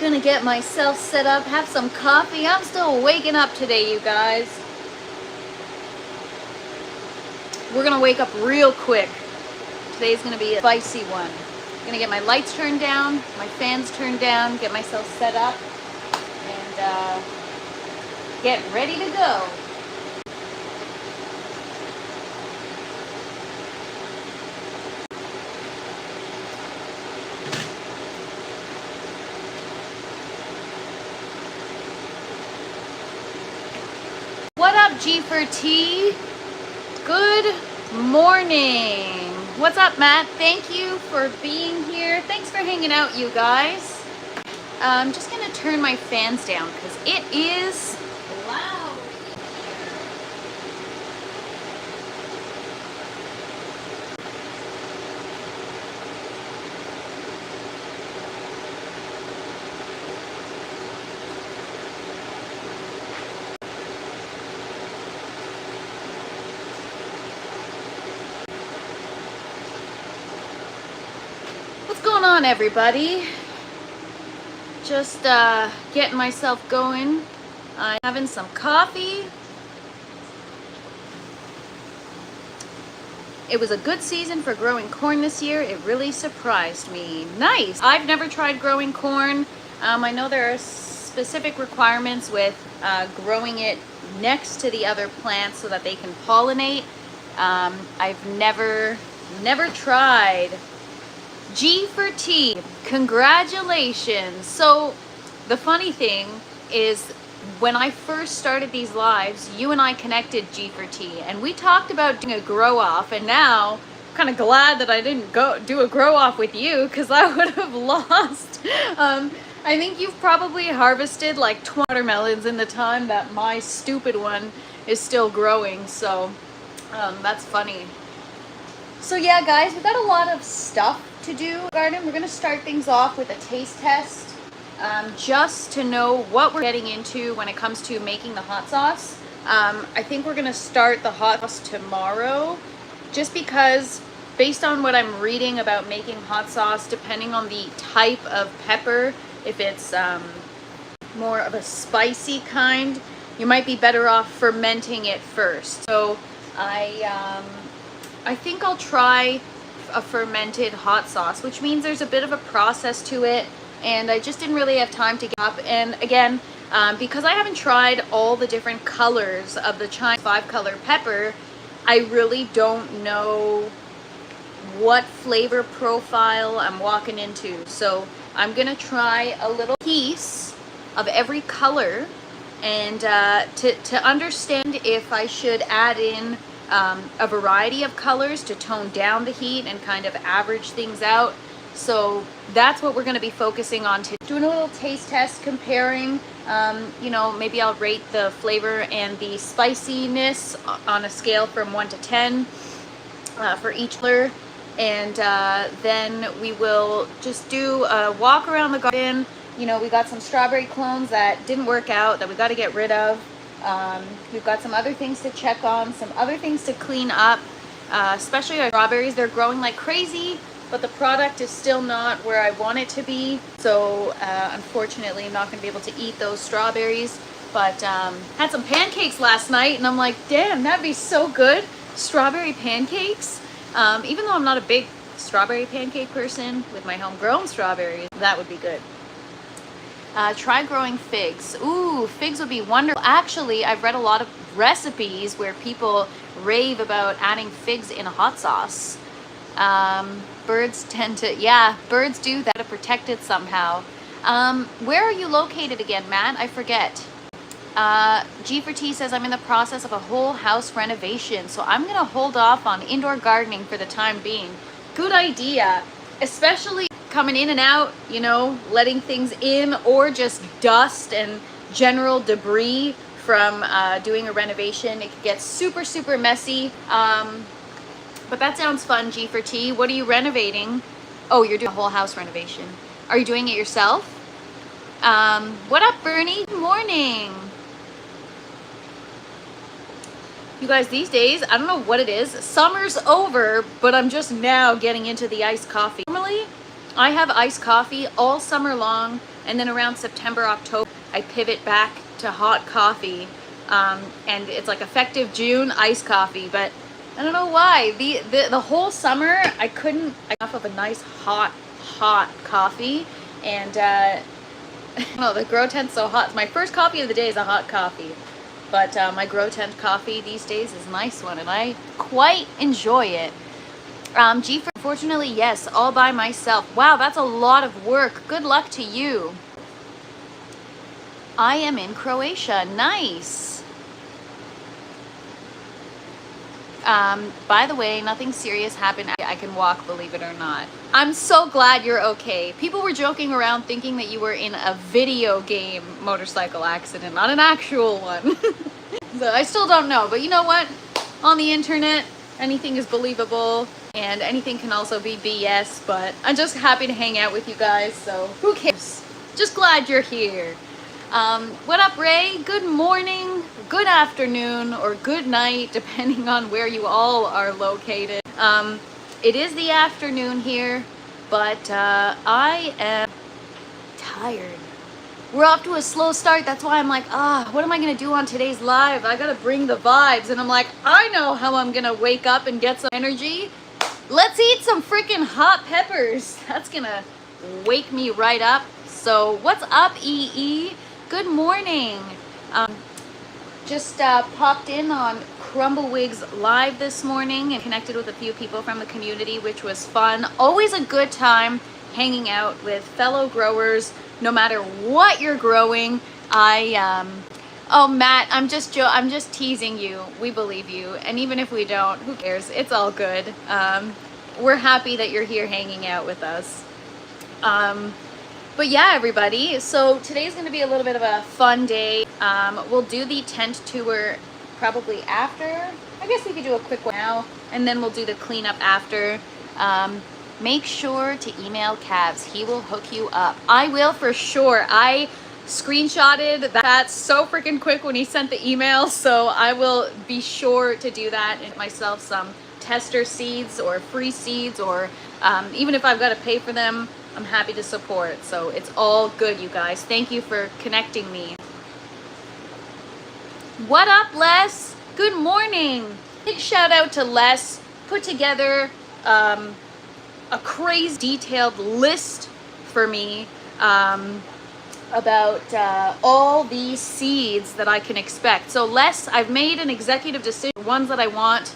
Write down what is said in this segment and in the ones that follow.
Gonna get myself set up, have some coffee. I'm still waking up today, you guys. We're gonna wake up real quick. Today's gonna be a spicy one. I'm gonna get my lights turned down, my fans turned down, get myself set up, and get ready to go. What up, G for T? Good morning. What's up, Matt? Thank you for being here. Thanks for hanging out, you guys. I'm just gonna turn my fans down because it is loud here. What's going on, everybody? Just getting myself going. I'm having some coffee. It was a good season for growing corn this year. It really surprised me. Nice. I've never tried growing corn. I know there are specific requirements with growing it next to the other plants so that they can pollinate. I've never tried. G for T, congratulations. So the funny thing is, when I first started these lives, you and I connected, G for T, and we talked about doing a grow off, and now I'm kind of glad that I didn't go do a grow off with you, because I would have lost. I think you've probably harvested like 20 watermelons in the time that my stupid one is still growing, so that's funny. So yeah, guys, we've got a lot of stuff to do garden. We're going to start things off with a taste test, just to know what we're getting into when it comes to making the hot sauce. I think we're going to start the hot sauce tomorrow, just because based on what I'm reading about making hot sauce, depending on the type of pepper, if it's more of a spicy kind, you might be better off fermenting it first. So I think I'll try a fermented hot sauce, which means there's a bit of a process to it, and I just didn't really have time to get up. And again, because I haven't tried all the different colors of the Chinese 5-color pepper, I really don't know what flavor profile I'm walking into. So I'm gonna try a little piece of every color, and to understand if I should add in a variety of colors to tone down the heat and kind of average things out. So that's what we're going to be focusing on today. Doing a little taste test, comparing, you know, maybe I'll rate the flavor and the spiciness on a scale from 1 to 10 for each color. And then we will just do a walk around the garden. You know, we got some strawberry clones that didn't work out that we got to get rid of. We've got some other things to check on, some other things to clean up, especially our strawberries. They're growing like crazy, but the product is still not where I want it to be. So unfortunately, I'm not going to be able to eat those strawberries. But had some pancakes last night, and I'm like, damn, that'd be so good. Strawberry pancakes. Even though I'm not a big strawberry pancake person, with my homegrown strawberries, that would be good. Try growing figs. Ooh, figs would be wonderful. Actually, I've read a lot of recipes where people rave about adding figs in a hot sauce. Birds tend to, yeah, birds do that to protect it somehow. Where are you located again, Matt? I forget. G for T says, I'm in the process of a whole house renovation, so I'm going to hold off on indoor gardening for the time being. Good idea, especially coming in and out, you know, letting things in, or just dust and general debris from doing a renovation. It could get super, super messy. But that sounds fun, G for T. What are you renovating? Oh, you're doing a whole house renovation. Are you doing it yourself? What up, Bernie? Good morning. You guys, these days, I don't know what it is. Summer's over, but I'm just now getting into the iced coffee. Normally, I have iced coffee all summer long And then around September, October, I pivot back to hot coffee. And it's like effective June, iced coffee. But I don't know why. The whole summer, I couldn't get enough of a nice hot coffee. And I don't know, the grow tent's so hot. My first coffee of the day is a hot coffee. But my grow tent coffee these days is a nice one, and I quite enjoy it. Unfortunately, yes, all by myself. Wow, that's a lot of work. Good luck to you. I am in Croatia. Nice. By the way, nothing serious happened. I can walk, believe it or not. I'm so glad you're okay. People were joking around thinking that you were in a video game motorcycle accident, not an actual one. So I still don't know, but you know what? On the internet, anything is believable and anything can also be BS, but I'm just happy to hang out with you guys, so who cares? Just glad you're here. What up, Ray? Good morning, good afternoon, or good night, depending on where you all are located. It is the afternoon here, but I am tired. We're off to a slow start. That's why I'm like, what am I gonna do on today's live? I gotta bring the vibes. And I'm like, I know how I'm gonna wake up and get some energy. Let's eat some freaking hot peppers. That's gonna wake me right up. So what's up, EE? Good morning. Just popped in on Crumblewig's live this morning and connected with a few people from the community, which was fun. Always a good time hanging out with fellow growers, no matter what you're growing. Oh, Matt, I'm just teasing you. We believe you, and even if we don't, who cares? It's all good. We're happy that you're here hanging out with us. But yeah, everybody, so today's going to be a little bit of a fun day. We'll do the tent tour probably after. I guess we could do a quick one now, and then we'll do the cleanup after. Make sure to email Cavs. He will hook you up. I will for sure. I screenshotted that so freaking quick when he sent the email, so I will be sure to do that and get myself some tester seeds or free seeds, or even if I've got to pay for them, I'm happy to support. So it's all good, you guys. Thank you for connecting me. What up, Les? Good morning. Big shout out to Les. Put together a crazy detailed list for me about all these seeds that I can expect. So Les, I've made an executive decision. Ones that I want,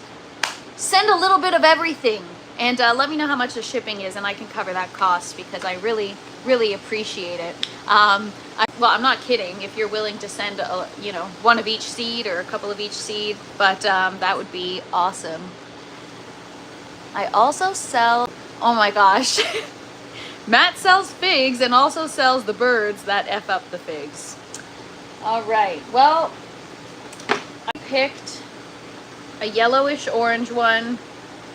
send a little bit of everything. And let me know how much the shipping is, and I can cover that cost because I really, really appreciate it. Well, I'm not kidding. If you're willing to send, one of each seed or a couple of each seed, but that would be awesome. I also sell, oh my gosh, Matt sells figs and also sells the birds that F up the figs. All right, well, I picked a yellowish orange one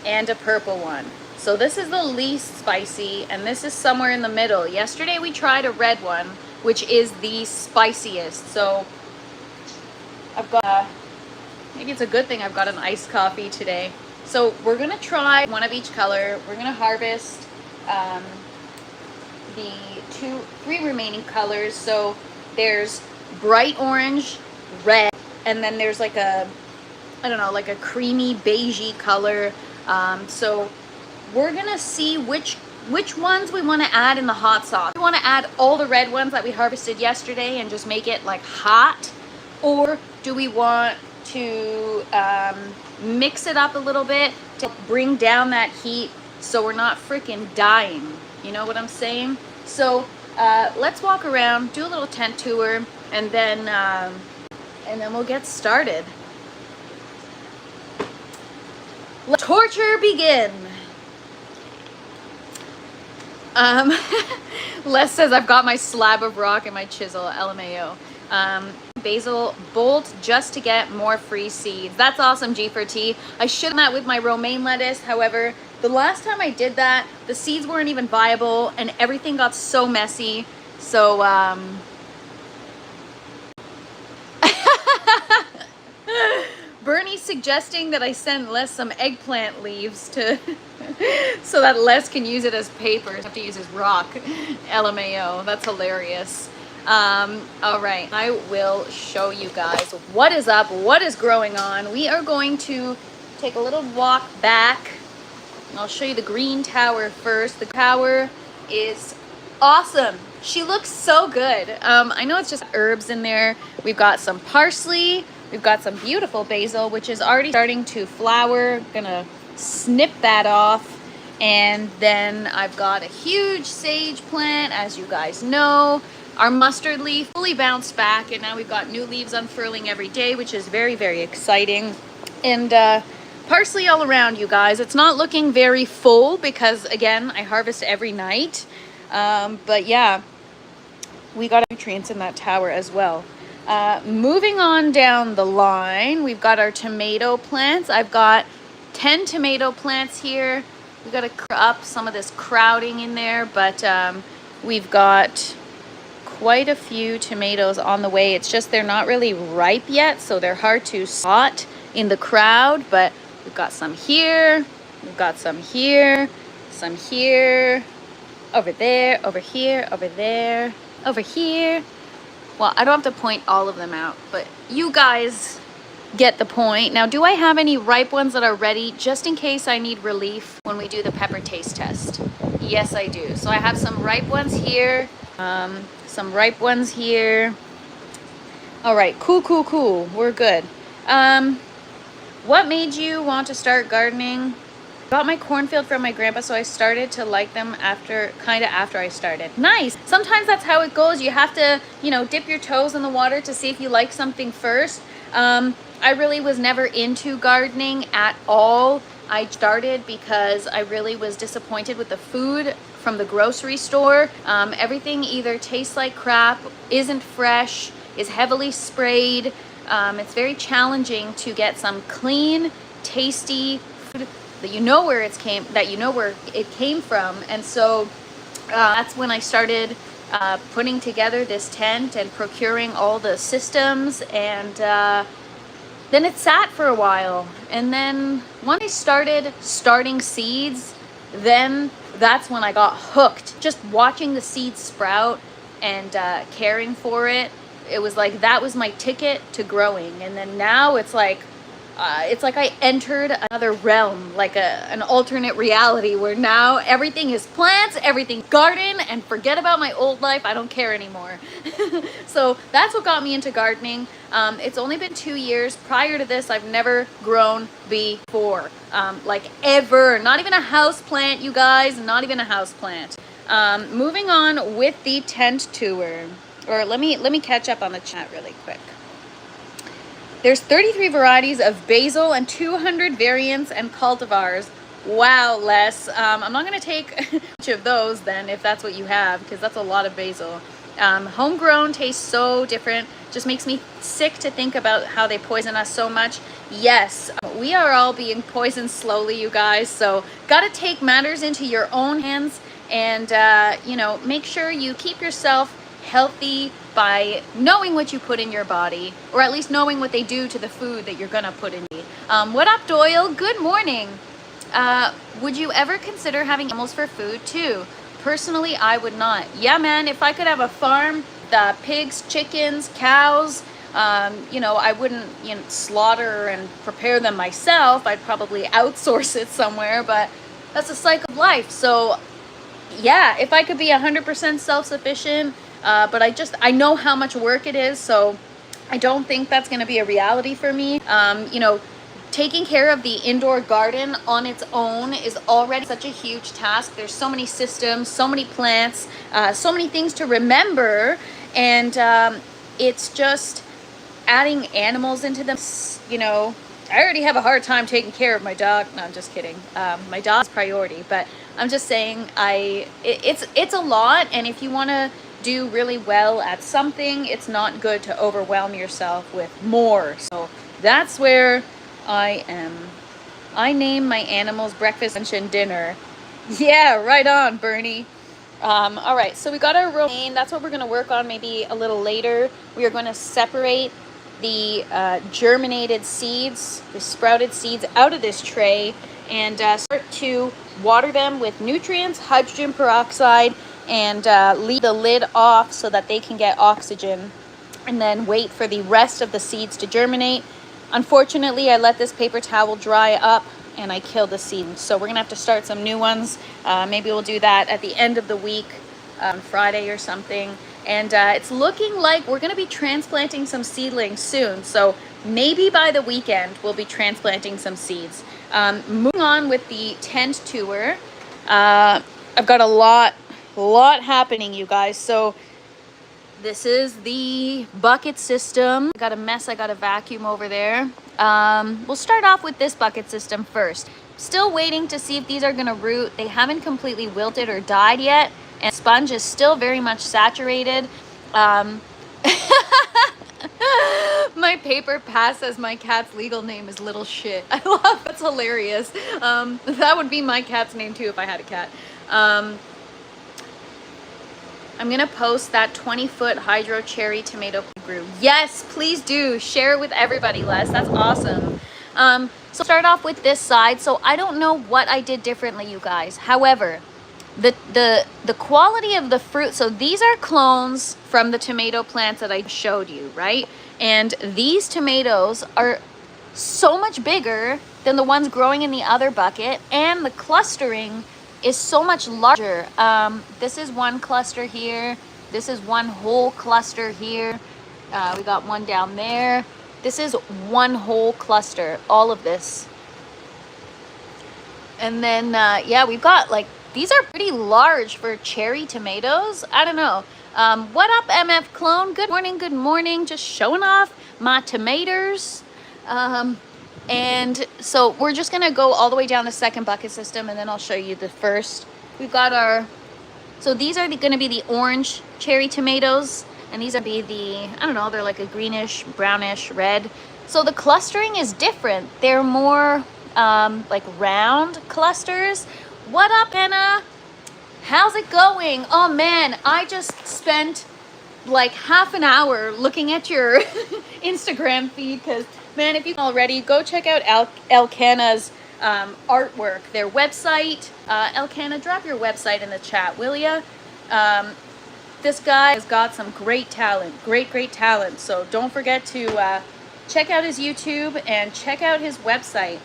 and a purple one. So this is the least spicy, and this is somewhere in the middle. Yesterday we tried a red one, which is the spiciest. So I've got, maybe it's a good thing I've got an iced coffee today. So we're gonna try one of each color. We're gonna harvest the three remaining colors. So there's bright orange, red, and then there's like a, I don't know, like a creamy beigey color. So we're gonna see which ones we want to add in the hot sauce. We want to add all the red ones that we harvested yesterday and just make it like hot, or do we want to mix it up a little bit to bring down that heat so we're not freaking dying? You know what I'm saying? So let's walk around, do a little tent tour, and then we'll get started. Let torture begin. Les says, I've got my slab of rock and my chisel, LMAO. Basil bolt just to get more free seeds. That's awesome, G4T. I should have done that with my romaine lettuce. However, the last time I did that, the seeds weren't even viable and everything got so messy. So, Bernie suggesting that I send Les some eggplant leaves to so that Les can use it as paper. I have to use his rock. LMAO. That's hilarious. All right, I will show you guys what is up, what is growing on. We are going to take a little walk back. I'll show you the green tower first. The tower is awesome. She looks so good. I know it's just herbs in there. We've got some parsley. We've got some beautiful basil, which is already starting to flower. Gonna snip that off. And then I've got a huge sage plant, as you guys know. Our mustard leaf fully bounced back, and now we've got new leaves unfurling every day, which is very, very exciting. And parsley all around, you guys. It's not looking very full because, again, I harvest every night. But yeah, we got nutrients in that tower as well. Moving on down the line, we've got our tomato plants. I've got 10 tomato plants here. We've got to clear up some of this crowding in there, but we've got quite a few tomatoes on the way. It's just they're not really ripe yet, so they're hard to spot in the crowd, but we've got some here, we've got some here, some here, over there, over here, over there, over here. Well, I don't have to point all of them out, but you guys get the point. Now, do I have any ripe ones that are ready just in case I need relief when we do the pepper taste test? Yes, I do. So I have some ripe ones here, some ripe ones here. All right, cool. We're good. What made you want to start gardening? Got my cornfield from my grandpa, so I started to like them after I started. Nice. Sometimes that's how it goes. You have to, dip your toes in the water to see if you like something first. I really was never into gardening at all. I started because I really was disappointed with the food from the grocery store. Everything either tastes like crap, isn't fresh, is heavily sprayed. It's very challenging to get some clean, tasty food that you know where it came from. And so that's when I started putting together this tent and procuring all the systems, and then it sat for a while. And then when I started starting seeds, then that's when I got hooked. Just watching the seeds sprout and caring for it, it was like that was my ticket to growing. And then now it's like I entered another realm, like an alternate reality where now everything is plants, everything's garden, and forget about my old life. I don't care anymore. So that's what got me into gardening. It's only been 2 years. Prior to this, I've never grown before, like ever. Not even a house plant, you guys. Not even a house plant. Moving on with the tent tour, or let me catch up on the chat really quick. There's 33 varieties of basil and 200 variants and cultivars. Wow, Les. I'm not going to take much of those then, if that's what you have, because that's a lot of basil. Homegrown tastes so different. Just makes me sick to think about how they poison us so much. Yes, we are all being poisoned slowly, you guys. So got to take matters into your own hands and, make sure you keep yourself healthy by knowing what you put in your body, or at least knowing what they do to the food that you're gonna put in you. What up, Doyle? Good morning. Would you ever consider having animals for food too? Personally, I would not. Yeah, man, if I could have a farm, the pigs, chickens, cows, I wouldn't slaughter and prepare them myself. I'd probably outsource it somewhere, but that's a cycle of life. So yeah, if I could be 100% self-sufficient, but I know how much work it is, so I don't think that's going to be a reality for me. Taking care of the indoor garden on its own is already such a huge task. There's so many systems, so many plants, so many things to remember, and it's just adding animals into them. I already have a hard time taking care of my dog. No, I'm just kidding. My dog's priority, but I'm just saying it's a lot, and if you want to do really well at something, it's not good to overwhelm yourself with more. So that's where I am. I name my animals breakfast, lunch, and dinner. Yeah, right on, Bernie. All right, so we got our romaine. That's what we're going to work on maybe a little later. We are going to separate the germinated seeds, the sprouted seeds out of this tray, and start to water them with nutrients, hydrogen peroxide, and leave the lid off so that they can get oxygen, and then wait for the rest of the seeds to germinate. Unfortunately, I let this paper towel dry up and I killed the seeds. So we're gonna have to start some new ones. Maybe we'll do that at the end of the week, Friday or something. And it's looking like we're gonna be transplanting some seedlings soon. So maybe by the weekend, we'll be transplanting some seeds. Moving on with the tent tour. I've got a lot happening, you guys. So this is the bucket system. I got a mess I gotta vacuum over there. We'll start off with this bucket system first. Still waiting to see if these are gonna root. They haven't completely wilted or died yet, and sponge is still very much saturated. My paper pass says my cat's legal name is Little Shit. I love that's hilarious. That would be my cat's name too if I had a cat. I'm gonna post that 20-foot hydro cherry tomato grew. Yes, please do share it with everybody, Les. That's awesome. So start off with this side. So I don't know what I did differently, you guys. However, the quality of the fruit. So these are clones from the tomato plants that I showed you, right? And these tomatoes are so much bigger than the ones growing in the other bucket, and the clustering is so much larger. This is one cluster here. This is one whole cluster here. We got one down there. This is one whole cluster, all of this. And then, yeah, we've got like, these are pretty large for cherry tomatoes. I don't know. What up, MF Clone? Good morning, good morning. Just showing off my tomatoes. And so we're just gonna go all the way down the second bucket system, and then I'll show you the first. We've got our, so these are gonna be the orange cherry tomatoes, and these are be the, I don't know, they're like a greenish, brownish, red. So the clustering is different. They're more like round clusters. What up, Anna? How's it going? Oh man, I just spent like half an hour looking at your Instagram feed, because man, if you already, go check out Elkanah's artwork, their website. Elkanah, drop your website in the chat, will ya? This guy has got some great talent, great talent. So don't forget to check out his YouTube and check out his website.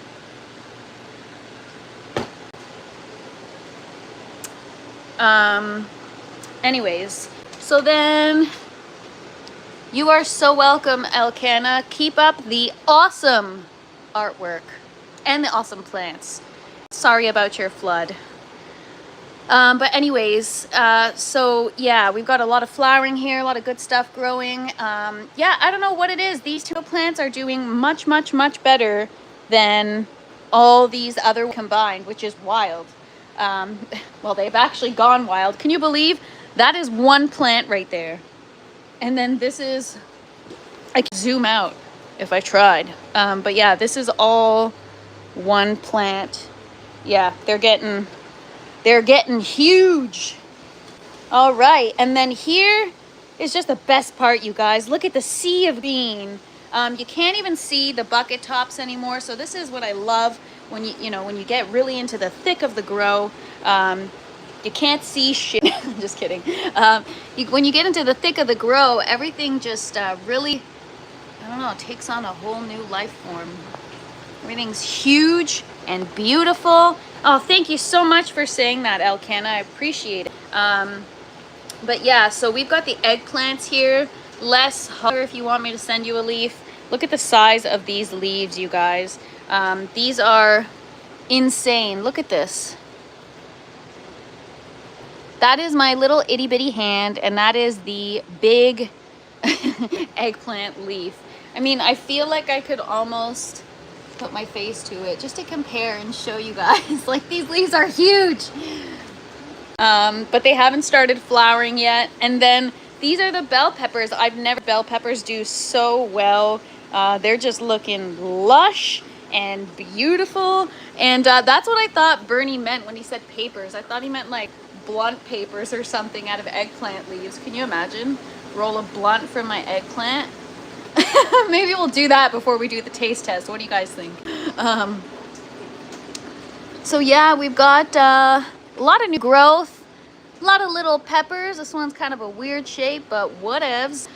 Anyways, so then you are so welcome, Elkanah. Keep up the awesome artwork and the awesome plants. Sorry about your flood. But anyways, so yeah, we've got a lot of flowering here, a lot of good stuff growing. Yeah, I don't know what it is. These two plants are doing much better than all these other combined, which is wild. Well, they've actually gone wild. Can you believe that is one plant right there? And then this is, I can zoom out if I tried. But yeah, this is all one plant. Yeah, they're getting huge. All right, and then here is just the best part, you guys. Look at the sea of green. You can't even see the bucket tops anymore. So this is what I love when when you get really into the thick of the grow. You can't see shit. I'm just kidding. When you get into the thick of the grow, everything just really, I don't know, takes on a whole new life form. Everything's huge and beautiful. Oh, thank you so much for saying that, Elkanah. I appreciate it. But yeah, so we've got the eggplants here. Less hover if you want me to send you a leaf. Look at the size of these leaves, you guys. These are insane. Look at this. That is my little itty bitty hand, and that is the big eggplant leaf. I mean, I feel like I could almost put my face to it just to compare and show you guys. Like, these leaves are huge. But they haven't started flowering yet. And then these are the bell peppers. Bell peppers do so well. They're just looking lush and beautiful. And that's what I thought Bernie meant when he said papers. I thought he meant like blunt papers or something out of eggplant leaves. Can you imagine? Roll a blunt from my eggplant. Maybe we'll do that before we do the taste test. What do you guys think? So yeah, we've got a lot of new growth, a lot of little peppers. This one's kind of a weird shape, but whatevs.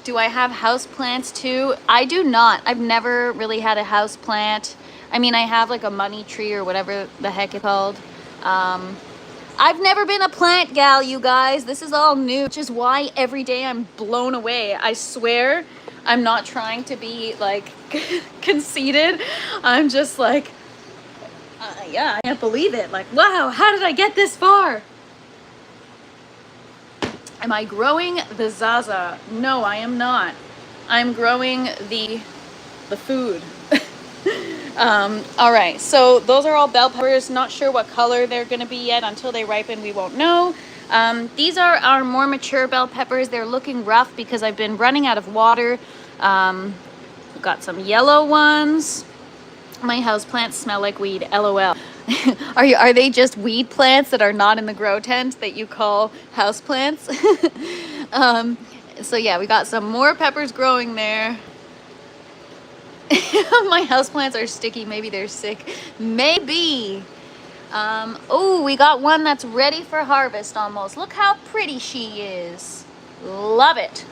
Do I have house plants too? I do not. I've never really had a house plant. I mean, I have like a money tree or whatever the heck it's called. I've never been a plant gal, you guys. This is all new, which is why every day I'm blown away. I swear I'm not trying to be like conceited. I'm just like, yeah, I can't believe it. Like, wow, how did I get this far? Am I growing the Zaza? No, I am not. I'm growing the food. All right, so those are all bell peppers. Not sure what color they're gonna be yet. Until they ripen, we won't know. These are our more mature bell peppers. They're looking rough because I've been running out of water. We've got some yellow ones. My house plants smell like weed, LOL. Are they just weed plants that are not in the grow tent that you call house plants? So yeah, we got some more peppers growing there. My house plants are sticky. Maybe they're sick. Maybe. Oh, we got one that's ready for harvest almost. Look how pretty she is. Love it.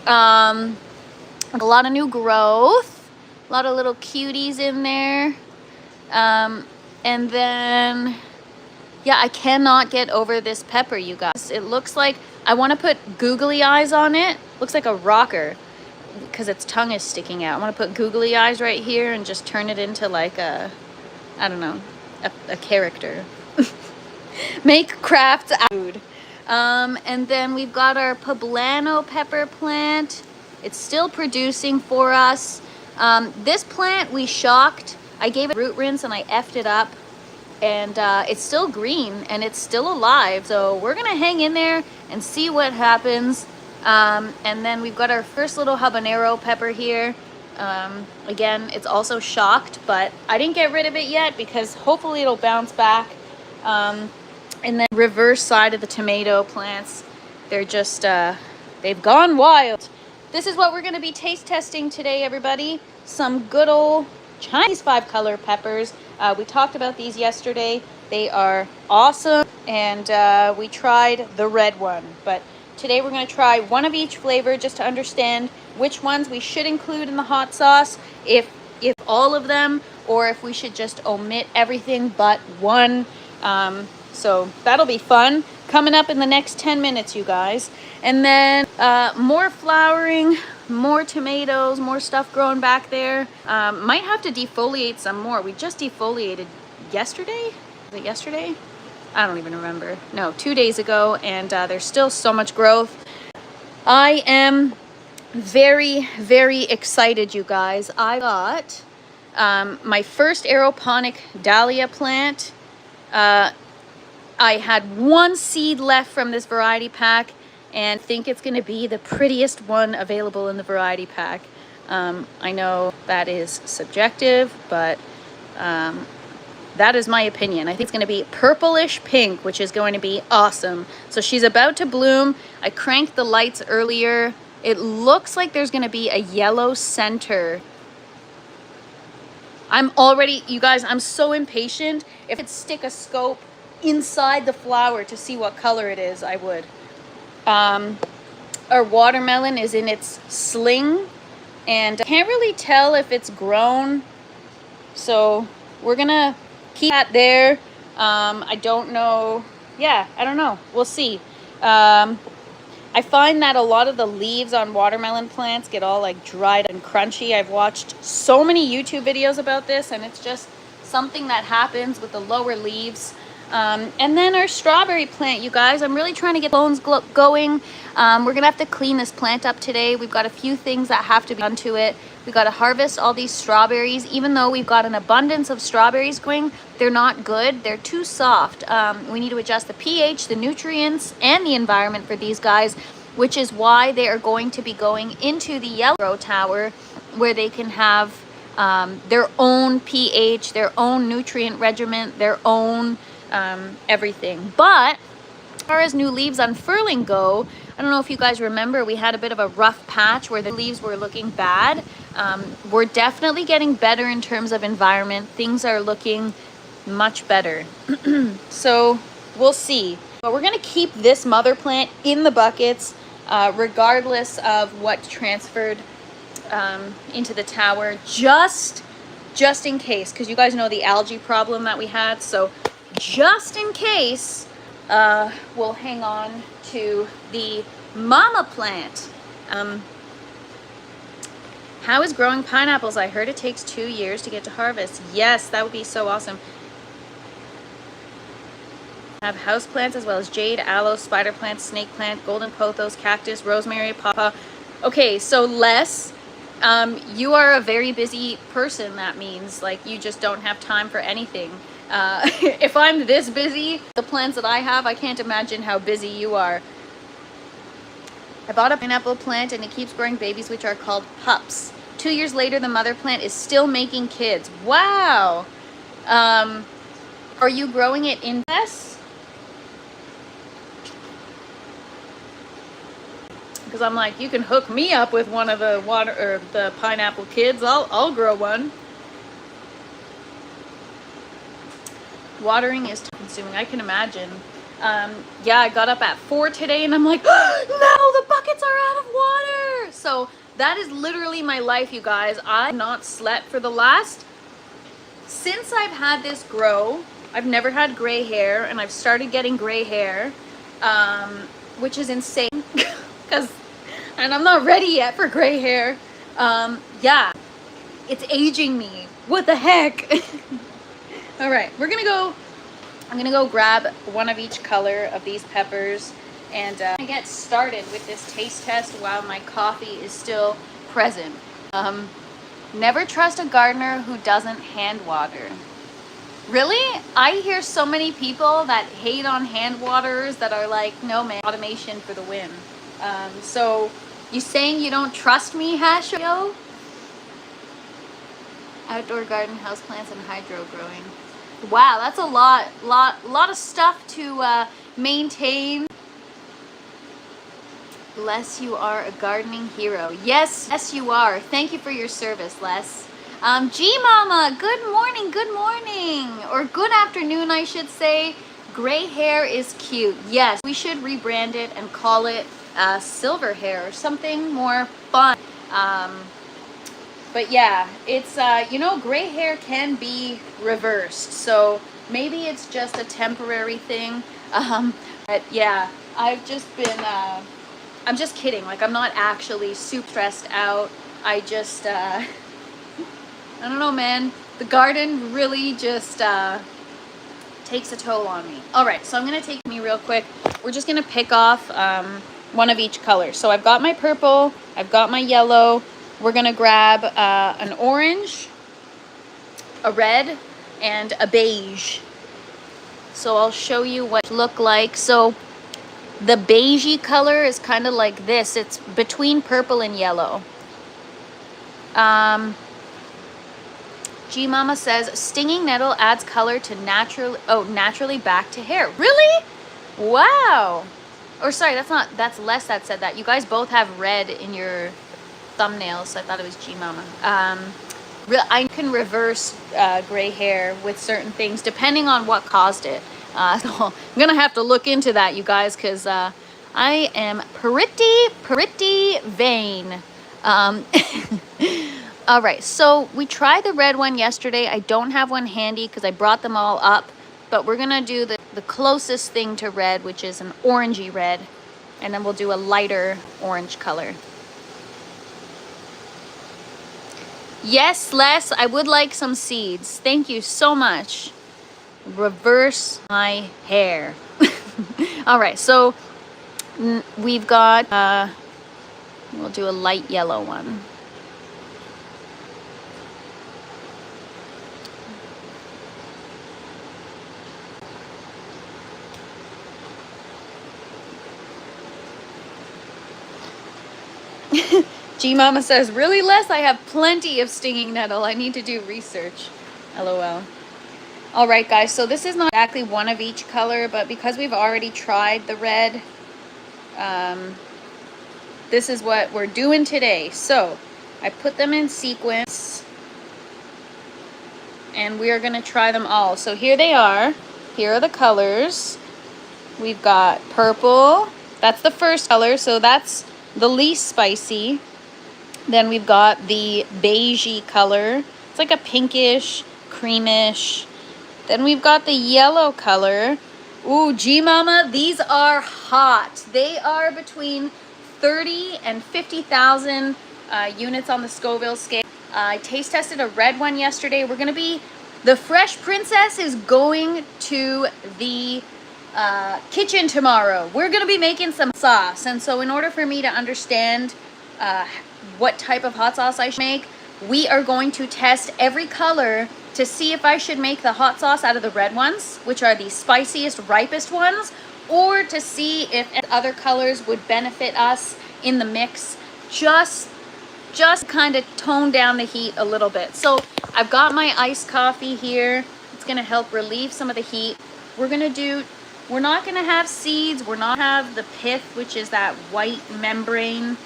A lot of new growth. A lot of little cuties in there. And then, yeah, I cannot get over this pepper, you guys. It looks like, I want to put googly eyes on it. Looks like a rocker because its tongue is sticking out. I want to put googly eyes right here and just turn it into like a, I don't know, a character. Make crafts food. And then we've got our poblano pepper plant. It's still producing for us. This plant we shocked. I gave it a root rinse and I effed it up, and it's still green and it's still alive. So we're gonna hang in there and see what happens. And then we've got our first little habanero pepper here. Again, it's also shocked, but I didn't get rid of it yet because hopefully it'll bounce back. And then reverse side of the tomato plants, they're just, they've gone wild. This is what we're gonna be taste testing today, everybody. Some good old Chinese 5-color peppers. We talked about these yesterday. They are awesome, and we tried the red one, but today we're going to try one of each flavor just to understand which ones we should include in the hot sauce, if all of them, or if we should just omit everything but one. So that'll be fun coming up in the next 10 minutes, you guys. And then more flowering, more tomatoes, more stuff growing back there. Might have to defoliate some more. We just defoliated yesterday. Was it yesterday? I don't even remember. No, 2 days ago, and there's still so much growth. I am very, very excited, you guys. I got my first aeroponic dahlia plant. I had one seed left from this variety pack, and think it's going to be the prettiest one available in the variety pack. I know that is subjective, but that is my opinion. I think it's going to be purplish pink, which is going to be awesome. So she's about to bloom. I cranked the lights earlier. It looks like there's going to be a yellow center. I'm already, you guys, I'm so impatient. If I could stick a scope inside the flower to see what color it is, I would. Our watermelon is in its sling, and I can't really tell if it's grown, so we're gonna keep that there. I don't know. Yeah, I don't know. We'll see. I find that a lot of the leaves on watermelon plants get all like dried and crunchy. I've watched so many YouTube videos about this, and it's just something that happens with the lower leaves. And then our strawberry plant, you guys, I'm really trying to get bones going. We're gonna have to clean this plant up today. We've got a few things that have to be done to it. We've got to harvest all these strawberries. Even though we've got an abundance of strawberries going, they're not good. They're too soft. We need to adjust the pH, the nutrients, and the environment for these guys, which is why they are going to be going into the yellow grow tower, where they can have their own pH, their own nutrient regimen, their own everything. But As far as new leaves unfurling go, I don't know if you guys remember, we had a bit of a rough patch where the leaves were looking bad. We're definitely getting better in terms of environment. Things are looking much better. So we'll see. But we're going to keep this mother plant in the buckets regardless of what transferred into the tower, just in case, because you guys know the algae problem that we had. So just in case, we'll hang on to the mama plant. How is growing pineapples? I heard it takes 2 years to get to harvest. Yes, that would be so awesome. I have house plants as well as jade, aloe, spider plant, snake plant, golden pothos, cactus, rosemary, pawpaw. Okay, so Les, you are a very busy person. That means like you just don't have time for anything. If I'm this busy, the plants that I have, I can't imagine how busy you are. I bought a pineapple plant and it keeps growing babies, which are called pups. 2 years later, the mother plant is still making kids. Wow. Are you growing it in this? Because I'm like, you can hook me up with one of the water or the pineapple kids. I'll grow one. Watering is time consuming. I can imagine. Yeah, I got up at 4 today and I'm like, no, the buckets are out of water. So that is literally my life, you guys. I've not slept for the last, since I've had this grow, I've never had gray hair, and I've started getting gray hair, which is insane and I'm not ready yet for gray hair. Yeah, it's aging me. What the heck? All right, I'm gonna go grab one of each color of these peppers and get started with this taste test while my coffee is still present. Never trust a gardener who doesn't hand water. Really? I hear so many people that hate on hand waters that are like, no man, automation for the win. So you saying you don't trust me, Hasho? Outdoor garden, houseplants, and hydro growing. Wow, that's a lot of stuff to maintain. Les, you are a gardening hero. Yes, you are. Thank you for your service, Les. G Mama, good morning, or good afternoon, I should say. Gray hair is cute. Yes, we should rebrand it and call it silver hair or something more fun. But yeah, it's, gray hair can be reversed. So maybe it's just a temporary thing. But yeah, I've just been, I'm just kidding. Like, I'm not actually super stressed out. I just, I don't know, man. The garden really just takes a toll on me. All right, so I'm going to take me real quick. We're just going to pick off one of each color. So I've got my purple. I've got my yellow. We're going to grab an orange, a red, and a beige. So I'll show you what it look like. So the beigey color is kind of like this. It's between purple and yellow. G Mama says, stinging nettle adds color to naturally back to hair. Really? Wow. Or sorry, that's Les that said that. You guys both have red in your thumbnails, so I thought it was G Mama. I can reverse gray hair with certain things depending on what caused it. So I'm gonna have to look into that, you guys, because I am pretty vain. All right, so we tried the red one yesterday. I don't have one handy because I brought them all up, but we're gonna do the closest thing to red, which is an orangey red, and then we'll do a lighter orange color. Yes, Les, I would like some seeds. Thank you so much. Reverse my hair. All right, so we've got, we'll do a light yellow one. G Mama says, really, Les? I have plenty of stinging nettle. I need to do research. LOL. All right, guys, so this is not exactly one of each color, but because we've already tried the red, this is what we're doing today. So I put them in sequence, and we are going to try them all. So here they are. Here are the colors. We've got purple. That's the first color, so that's the least spicy. Then we've got the beigey color. It's like a pinkish, creamish. Then we've got the yellow color. Ooh, G-Mama, these are hot. They are between 30 and 50,000 units on the Scoville scale. I taste tested a red one yesterday. The Fresh Princess is going to the kitchen tomorrow. We're gonna be making some sauce. And so in order for me to understand what type of hot sauce I should make, we are going to test every color to see if I should make the hot sauce out of the red ones, which are the spiciest, ripest ones, or to see if other colors would benefit us in the mix. Just kind of tone down the heat a little bit. So I've got my iced coffee here. It's gonna help relieve some of the heat. We're not gonna have seeds. We're not have the pith, which is that white membrane.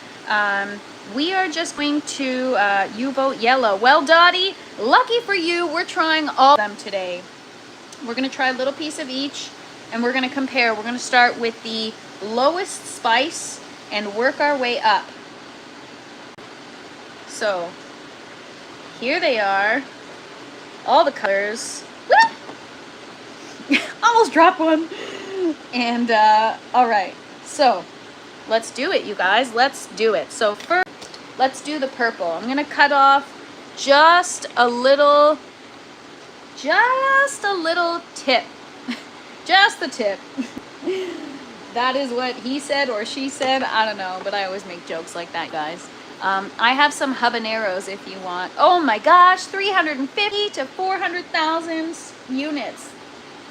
We are just going to, you vote yellow. Well, Dottie, lucky for you, we're trying all of them today. We're going to try a little piece of each, and we're going to compare. We're going to start with the lowest spice and work our way up. So, here they are. All the colors. Almost dropped one. And, all right. So, let's do it, you guys. Let's do it. So, first, let's do the purple. I'm going to cut off just a little tip. Just the tip. That is what he said or she said. I don't know, but I always make jokes like that, guys. I have some habaneros if you want. Oh my gosh, 350 to 400,000 units.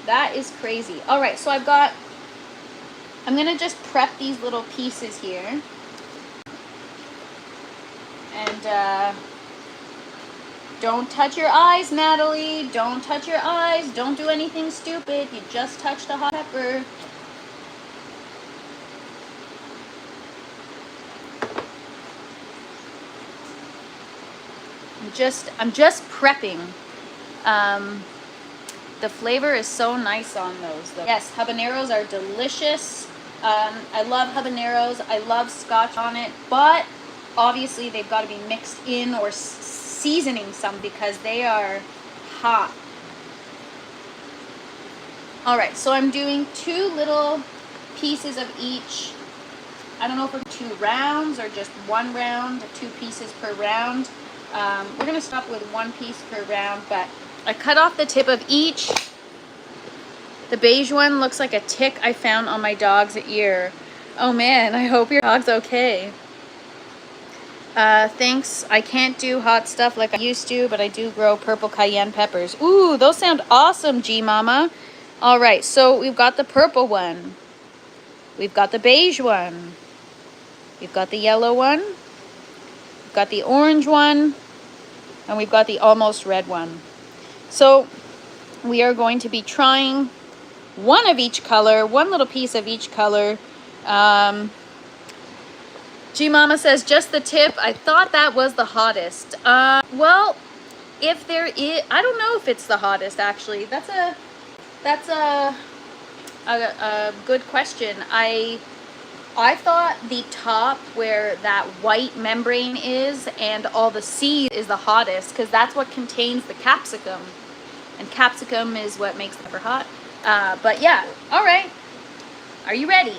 That is crazy. All right, so I'm going to just prep these little pieces here. And don't touch your eyes, Natalie. Don't touch your eyes. Don't do anything stupid. You just touched the hot pepper. I'm just prepping. The flavor is so nice on those, though. Yes, habaneros are delicious. I love habaneros. I love scotch on it, but obviously they've got to be mixed in or seasoning some because they are hot. All right, so I'm doing 2 little pieces of each. I don't know if we're 2 rounds or just 1 round, 2 pieces per round. We're going to stop with 1 piece per round, but I cut off the tip of each. The beige one looks like a tick I found on my dog's ear. Oh man, I hope your dog's okay. Thanks. I can't do hot stuff like I used to, but I do grow purple cayenne peppers. Ooh, those sound awesome, G-Mama. All right, so we've got the purple one. We've got the beige one. We've got the yellow one. We've got the orange one. And we've got the almost red one. So we are going to be trying one of each color, 1 little piece of each color. G-Mama says, just the tip. I thought that was the hottest. Well, if there is, I don't know if it's the hottest, actually. That's a good question. I thought the top where that white membrane is and all the seed is the hottest because that's what contains the capsicum. And capsicum is what makes the pepper hot. But yeah, all right. Are you ready?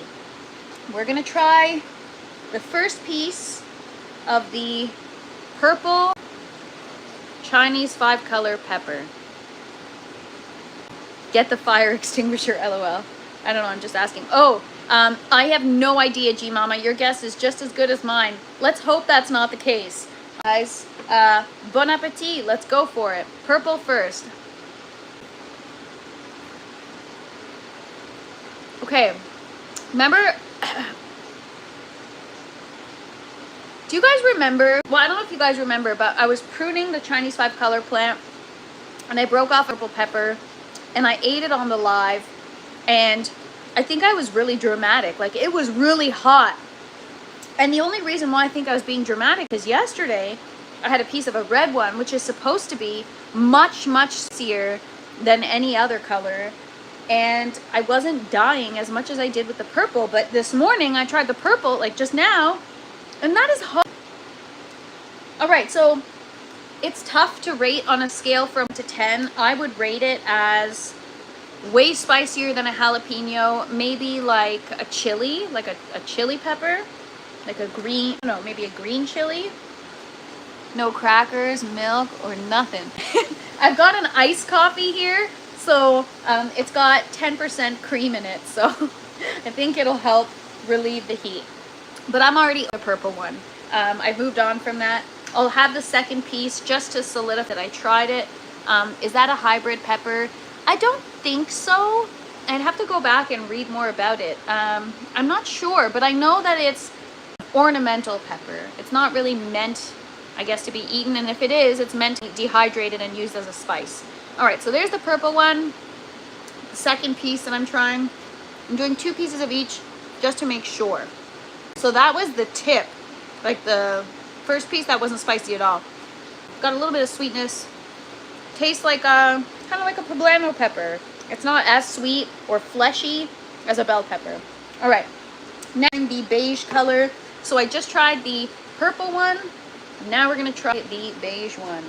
We're going to try the first piece of the purple Chinese 5-color pepper. Get the fire extinguisher, LOL. I don't know, I'm just asking. Oh, I have no idea, G-Mama. Your guess is just as good as mine. Let's hope that's not the case. Guys, bon appetit. Let's go for it. Purple first. Okay, remember, do you guys remember, well, I don't know if you guys remember, but I was pruning the Chinese 5-color plant, and I broke off a purple pepper, and I ate it on the live, and I think I was really dramatic. Like, it was really hot. And the only reason why I think I was being dramatic is yesterday I had a piece of a red one, which is supposed to be much, much spicier than any other color. And I wasn't dying as much as I did with the purple. But this morning I tried the purple, like just now, and that is hot. All right, so it's tough to rate on a scale from 1 to 10. I would rate it as way spicier than a jalapeno, maybe like a chili, like a chili pepper, like a green, no, maybe a green chili. No crackers, milk, or nothing. I've got an iced coffee here, so it's got 10% cream in it, so I think it'll help relieve the heat. But I'm already a purple one. I've moved on from that. I'll have the second piece just to solidify that I tried it. Is that a hybrid pepper? I don't think so. I'd have to go back and read more about it. I'm not sure, but I know that it's ornamental pepper. It's not really meant, I guess, to be eaten, and if it is, it's meant to be dehydrated and used as a spice. All right, so there's the purple one. The second piece that I'm trying. I'm doing 2 pieces of each just to make sure. So that was the tip. Like the first piece, that wasn't spicy at all. Got a little bit of sweetness. Tastes like a, kind of like a poblano pepper. It's not as sweet or fleshy as a bell pepper. All right, now the beige color. So I just tried the purple one. Now we're gonna try the beige one.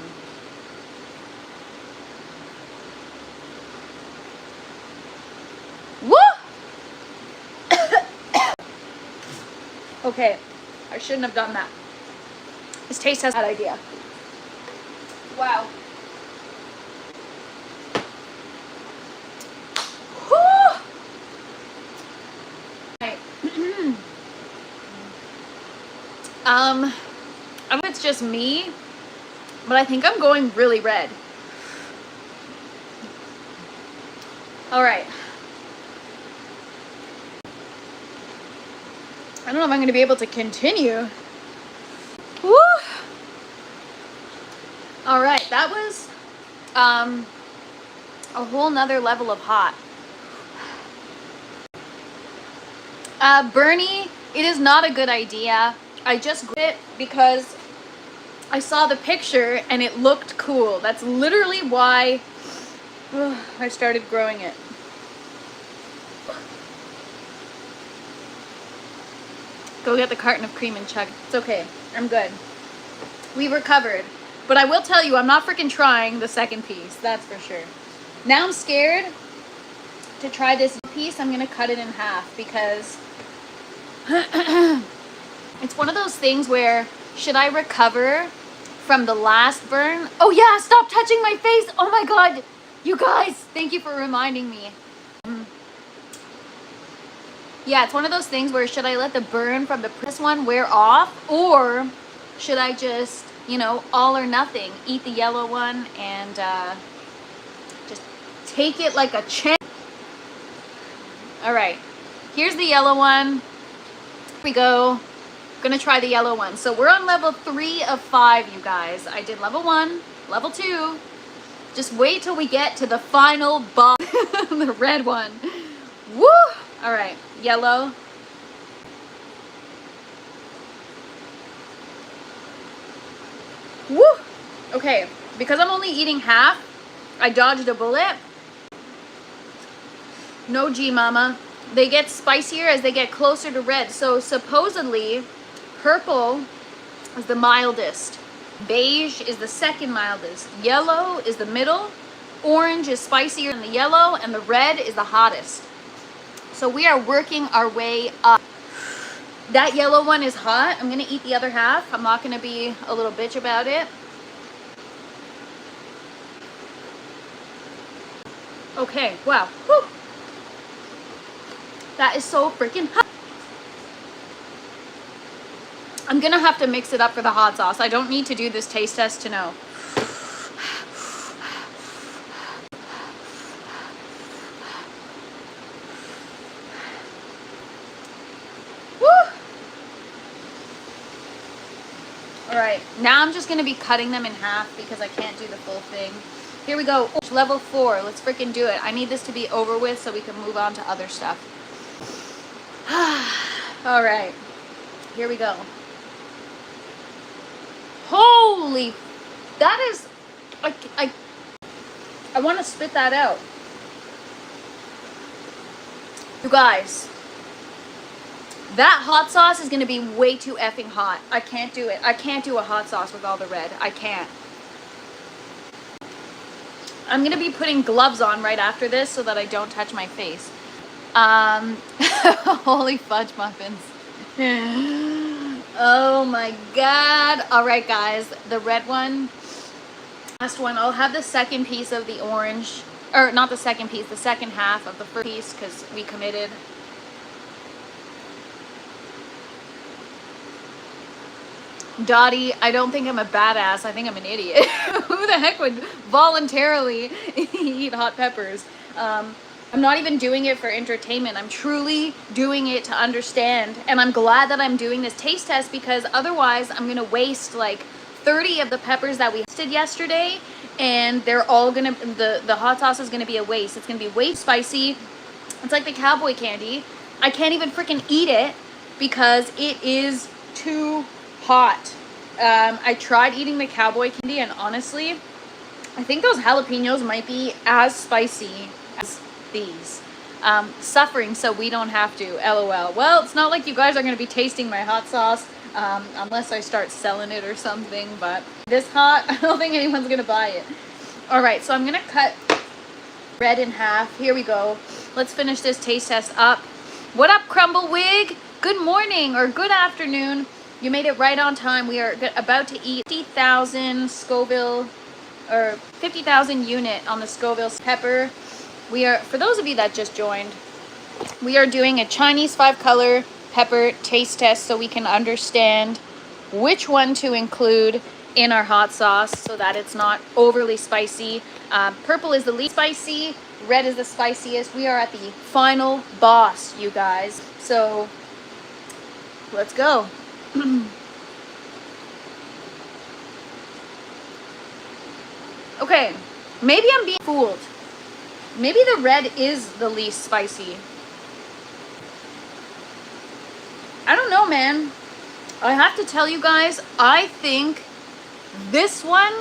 Woo! Okay, I shouldn't have done that. This taste has a bad idea. Wow. Whew! Right. I don't know if it's just me, but I think I'm going really red. All right. I don't know if I'm going to be able to continue. Woo! All right, that was a whole nother level of hot. Bernie, it is not a good idea. I just grew it because I saw the picture and it looked cool. That's literally why I started growing it. Go get the carton of cream and chug. It's okay. I'm good. We recovered. But I will tell you, I'm not freaking trying the second piece. That's for sure. Now I'm scared to try this piece. I'm going to cut it in half because it's one of those things where, should I recover from the last burn? Oh yeah, stop touching my face. Oh my God. You guys, thank you for reminding me. Yeah, it's one of those things where, should I let the burn from the previous one wear off, or should I just, you know, all or nothing, eat the yellow one and just take it like a champ. All right, here's the yellow one. Here we go. I'm gonna try the yellow one. So we're on level 3 of 5, you guys. I did level 1, level 2. Just wait till we get to the final boss, the red one. Woo! All right, yellow. Woo! Okay, because I'm only eating half, I dodged a bullet. No G, mama. They get spicier as they get closer to red. So supposedly, purple is the mildest. Beige is the second mildest. Yellow is the middle. Orange is spicier than the yellow, and the red is the hottest. So we are working our way up. That yellow one is hot. I'm gonna eat the other half. I'm not gonna be a little bitch about it. Okay, wow. Whew. That is so freaking hot. I'm gonna have to mix it up for the hot sauce. I don't need to do this taste test to know. All right, now I'm just gonna be cutting them in half because I can't do the full thing. Here we go. Level 4. Let's freaking do it. I need this to be over with so we can move on to other stuff. All right. Here we go. Holy, that is, I want to spit that out. You guys, that hot sauce is going to be way too effing hot. I can't do it. I can't do a hot sauce with all the red. I can't. I'm going to be putting gloves on right after this so that I don't touch my face. Holy fudge muffins. Oh my god. All right, guys, the red one, last one. I'll have the second piece of the orange, or not the second piece, the second half of the first piece, because we committed. Dottie, I don't think I'm a badass. I think I'm an idiot. Who the heck would voluntarily eat hot peppers? I'm not even doing it for entertainment. I'm truly doing it to understand. And I'm glad that I'm doing this taste test, because otherwise I'm going to waste like 30 of the peppers that we tested yesterday. And they're all going to, the hot sauce is going to be a waste. It's going to be way spicy. It's like the cowboy candy. I can't even freaking eat it because it is too hot. I tried eating the cowboy candy, and honestly, I think those jalapenos might be as spicy as these. Suffering so we don't have to, LOL. Well, it's not like you guys are going to be tasting my hot sauce unless I start selling it or something, but this hot, I don't think anyone's going to buy it. All right, so I'm going to cut red in half. Here we go. Let's finish this taste test up. What up, Crumble Wig? Good morning or good afternoon. You made it right on time. We are about to eat 50,000 Scoville, or 50,000 unit on the Scoville pepper. We are, for those of you that just joined, we are doing a Chinese 5-color pepper taste test so we can understand which one to include in our hot sauce so that it's not overly spicy. Purple is the least spicy, red is the spiciest. We are at the final boss, you guys. So let's go. Okay, maybe I'm being fooled. Maybe the red is the least spicy. I don't know, man. I have to tell you guys, I think this one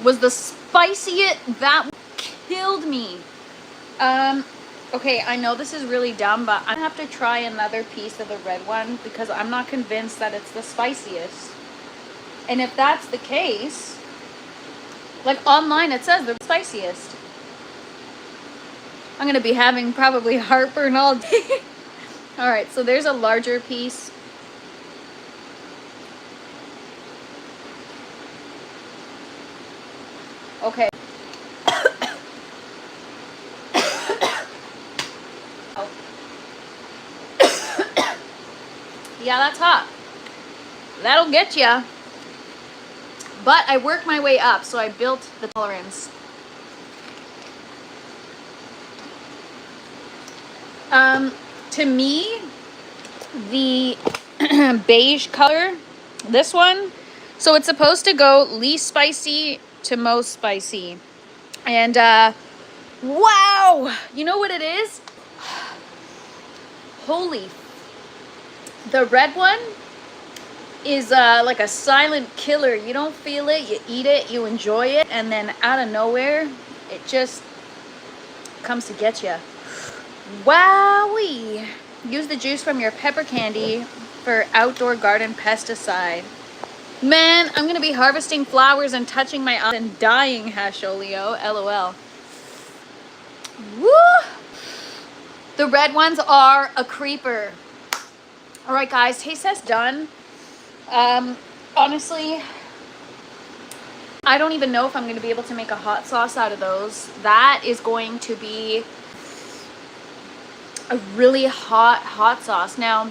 was the spiciest. That killed me. Okay, I know this is really dumb, but I have to try another piece of the red one because I'm not convinced that it's the spiciest. And if that's the case, like online it says the spiciest. I'm going to be having probably heartburn all day. All right, so there's a larger piece. Okay. Yeah, that's hot. That'll get ya. But I worked my way up, so I built the tolerance. To me, the beige color, this one, so it's supposed to go least spicy to most spicy. And, wow! You know what it is? Holy. The red one is like a silent killer. You don't feel it, you eat it, you enjoy it, and then out of nowhere, it just comes to get you. Wowee! Use the juice from your pepper candy for outdoor garden pesticide. Man, I'm gonna be harvesting flowers and touching my eyes and dying, Hasholio. LOL. Woo! The red ones are a creeper. All right, guys, taste test done. Honestly, I don't even know if I'm going to be able to make a hot sauce out of those. That is going to be a really hot sauce. Now,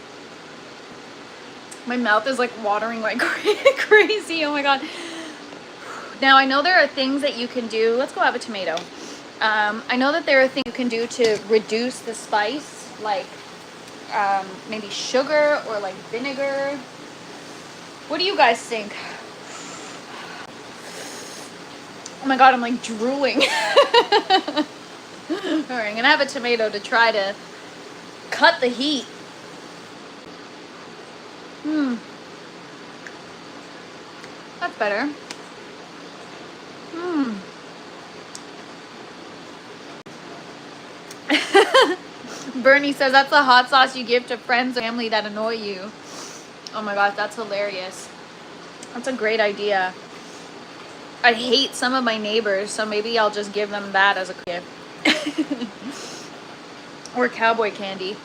my mouth is like watering like crazy. Oh my God. Now, I know there are things that you can do. Let's go have a tomato. I know that there are things you can do to reduce the spice, like maybe sugar or like vinegar. What do you guys think? Oh my god, I'm like drooling. Alright, I'm gonna have a tomato to try to cut the heat. That's better. Bernie says that's the hot sauce you give to friends or family that annoy you. Oh my gosh, that's hilarious. That's a great idea. I hate some of my neighbors, so maybe I'll just give them that as a gift. Or cowboy candy.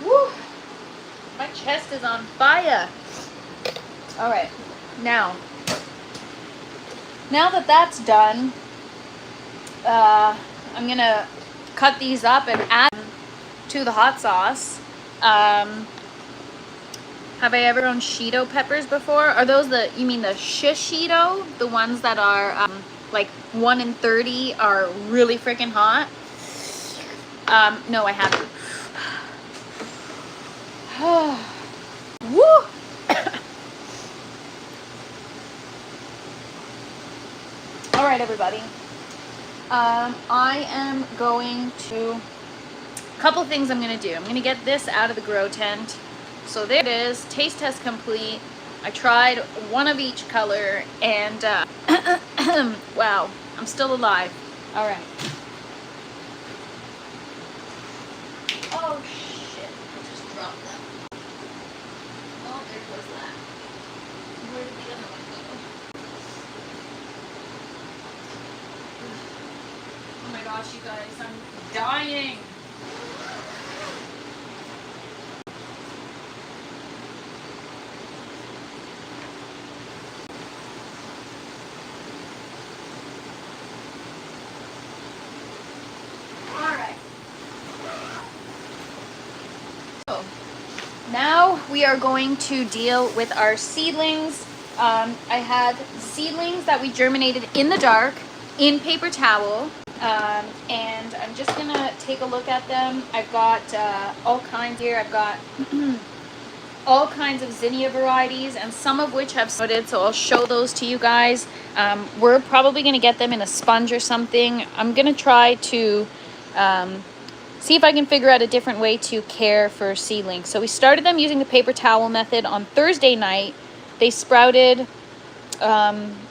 Woo! My chest is on fire. All right, now that that's done, I'm gonna cut these up and add them to the hot sauce. Have I ever grown Cheeto peppers before? Are those you mean the shishito? The ones that are like 1 in 30 are really freaking hot? No, I haven't. Woo! All right, everybody. I am going to, a couple things I'm going to do. I'm going to get this out of the grow tent. So there it is, taste test complete. I tried one of each color and wow, I'm still alive. All right. Oh shit, I just dropped them. Oh, there goes that. Where did the other one go? Oh my gosh, you guys, I'm dying. Now we are going to deal with our seedlings. I had seedlings that we germinated in the dark in paper towel, and I'm just gonna take a look at them. I've got all kinds here. I've got all kinds of zinnia varieties, and some of which have sprouted, so I'll show those to you guys. We're probably gonna get them in a sponge or something. I'm gonna try to see if I can figure out a different way to care for seedlings. So we started them using the paper towel method on Thursday night. They sprouted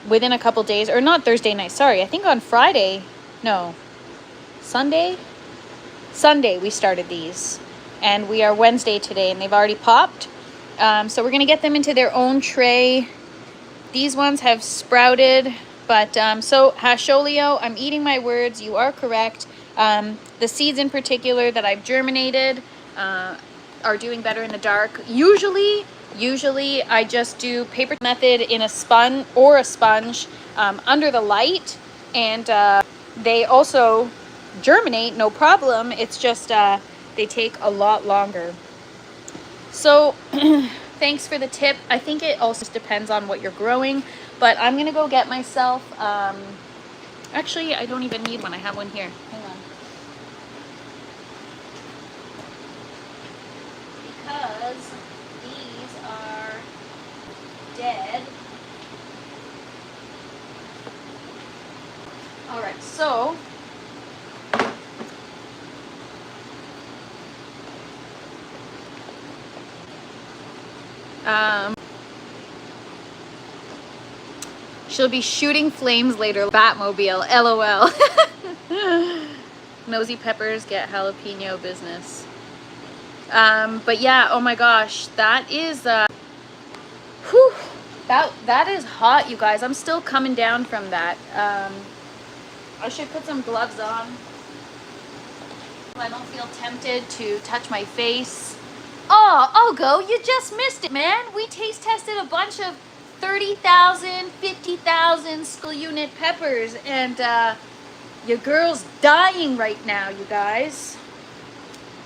within a couple days, or not Thursday night, sorry, I think on Friday, no, Sunday we started these, and we are Wednesday today, and they've already popped. So we're gonna get them into their own tray. These ones have sprouted, but so Hasholio, I'm eating my words, you are correct. The seeds in particular that I've germinated are doing better in the dark. Usually I just do paper method in a sponge under the light, and they also germinate no problem. It's just they take a lot longer. So thanks for the tip. I think it also depends on what you're growing, but I'm gonna go get myself actually, I don't even need one. I have one here. Hang on. Because these are dead. All right, so she'll be shooting flames later. Batmobile, LOL. Nosy peppers get jalapeno business. But yeah, oh my gosh, that is whew, that is hot, you guys. I'm still coming down from that. I should put some gloves on. I don't feel tempted to touch my face. Oh, Ogo, you just missed it, man. We taste tested a bunch of 30,000, 50,000 school unit peppers, and your girl's dying right now, you guys.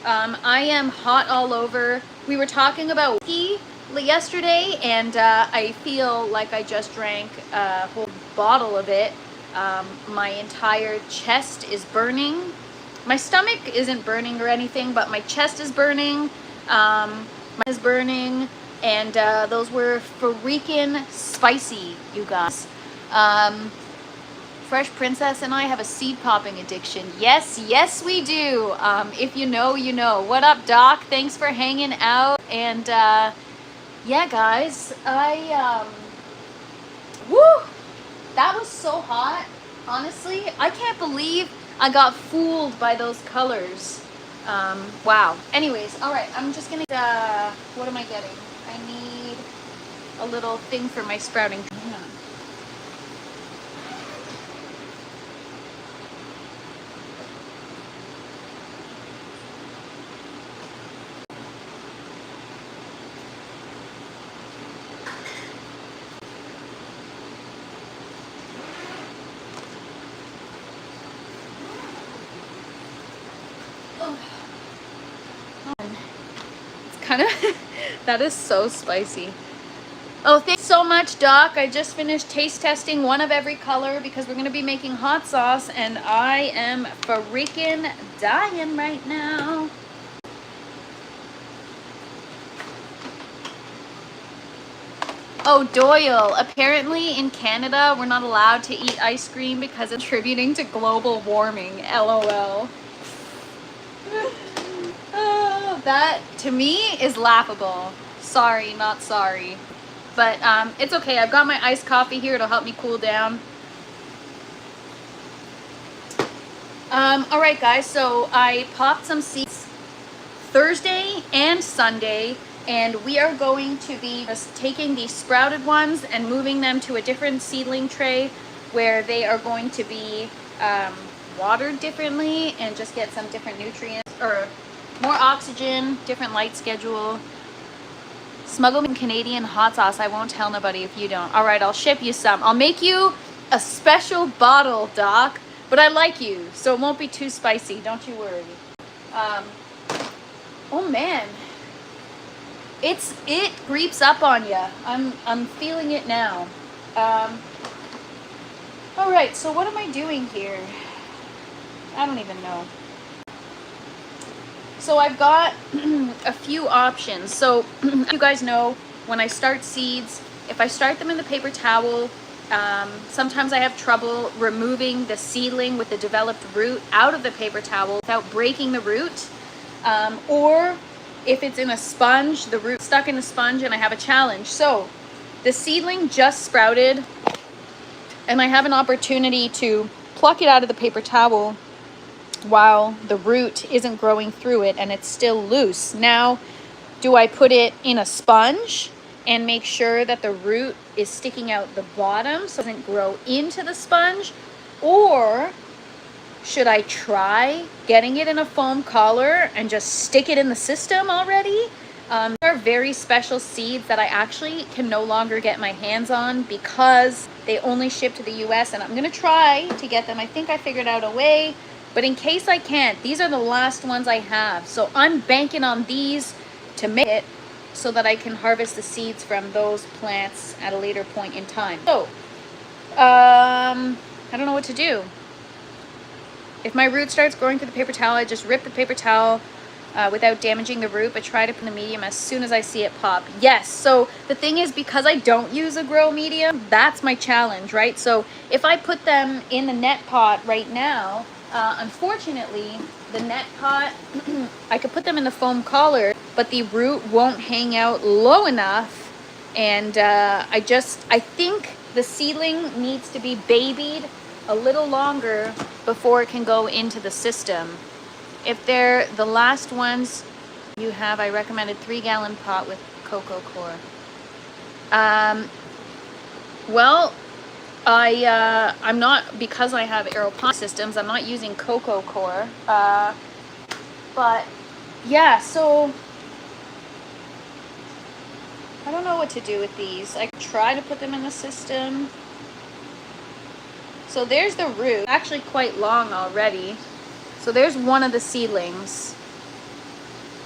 I am hot all over. We were talking about whiskey yesterday, and I feel like I just drank a whole bottle of it. My entire chest is burning. My stomach isn't burning or anything, but my chest is burning. My is burning, and those were freaking spicy, you guys. Fresh Princess and I have a seed popping addiction. Yes, yes we do. If you know, you know. What up, Doc? Thanks for hanging out. And yeah, guys, woo! That was so hot. Honestly, I can't believe I got fooled by those colors. Wow. Anyways, all right, I'm just gonna, what am I getting? I need a little thing for my sprouting. Hang on. Kind of that is so spicy. Oh, thanks so much, Doc. I just finished taste testing one of every color because we're going to be making hot sauce, and I am freaking dying right now. Oh, Doyle, apparently in Canada we're not allowed to eat ice cream because it's contributing to global warming. LOL. That to me is laughable. Sorry, not sorry. But it's okay. I've got my iced coffee here. It'll help me cool down. All right, guys. So I popped some seeds Thursday and Sunday, and we are going to be just taking these sprouted ones and moving them to a different seedling tray where they are going to be watered differently and just get some different nutrients or more oxygen, different light schedule. Smuggle me Canadian hot sauce. I won't tell nobody if you don't. All right, I'll ship you some. I'll make you a special bottle, Doc. But I like you, so it won't be too spicy. Don't you worry. Oh man, it creeps up on you. I'm feeling it now. All right, so what am I doing here? I don't even know. So I've got a few options. So you guys know when I start seeds, if I start them in the paper towel, sometimes I have trouble removing the seedling with the developed root out of the paper towel without breaking the root. Or if it's in a sponge, the root stuck in the sponge and I have a challenge. So the seedling just sprouted and I have an opportunity to pluck it out of the paper towel while the root isn't growing through it and it's still loose. Now, do I put it in a sponge and make sure that the root is sticking out the bottom so it doesn't grow into the sponge? Or should I try getting it in a foam collar and just stick it in the system already? There are very special seeds that I actually can no longer get my hands on because they only ship to the US, and I'm gonna try to get them. I think I figured out a way. But in case I can't, these are the last ones I have. So I'm banking on these to make it so that I can harvest the seeds from those plants at a later point in time. So, I don't know what to do. If my root starts growing through the paper towel, I just rip the paper towel without damaging the root, but try to put in the medium as soon as I see it pop. Yes, so the thing is, because I don't use a grow medium, that's my challenge, right? So if I put them in the net pot right now, unfortunately, the net pot, I could put them in the foam collar, but the root won't hang out low enough. And I think the seedling needs to be babied a little longer before it can go into the system. If they're the last ones you have, I recommended 3-gallon pot with cocoa core. Well, I'm not, because I have aeroponic systems, I'm not using cocoa core. But yeah, so I don't know what to do with these. I could try to put them in the system. So there's the root, actually quite long already. So there's one of the seedlings.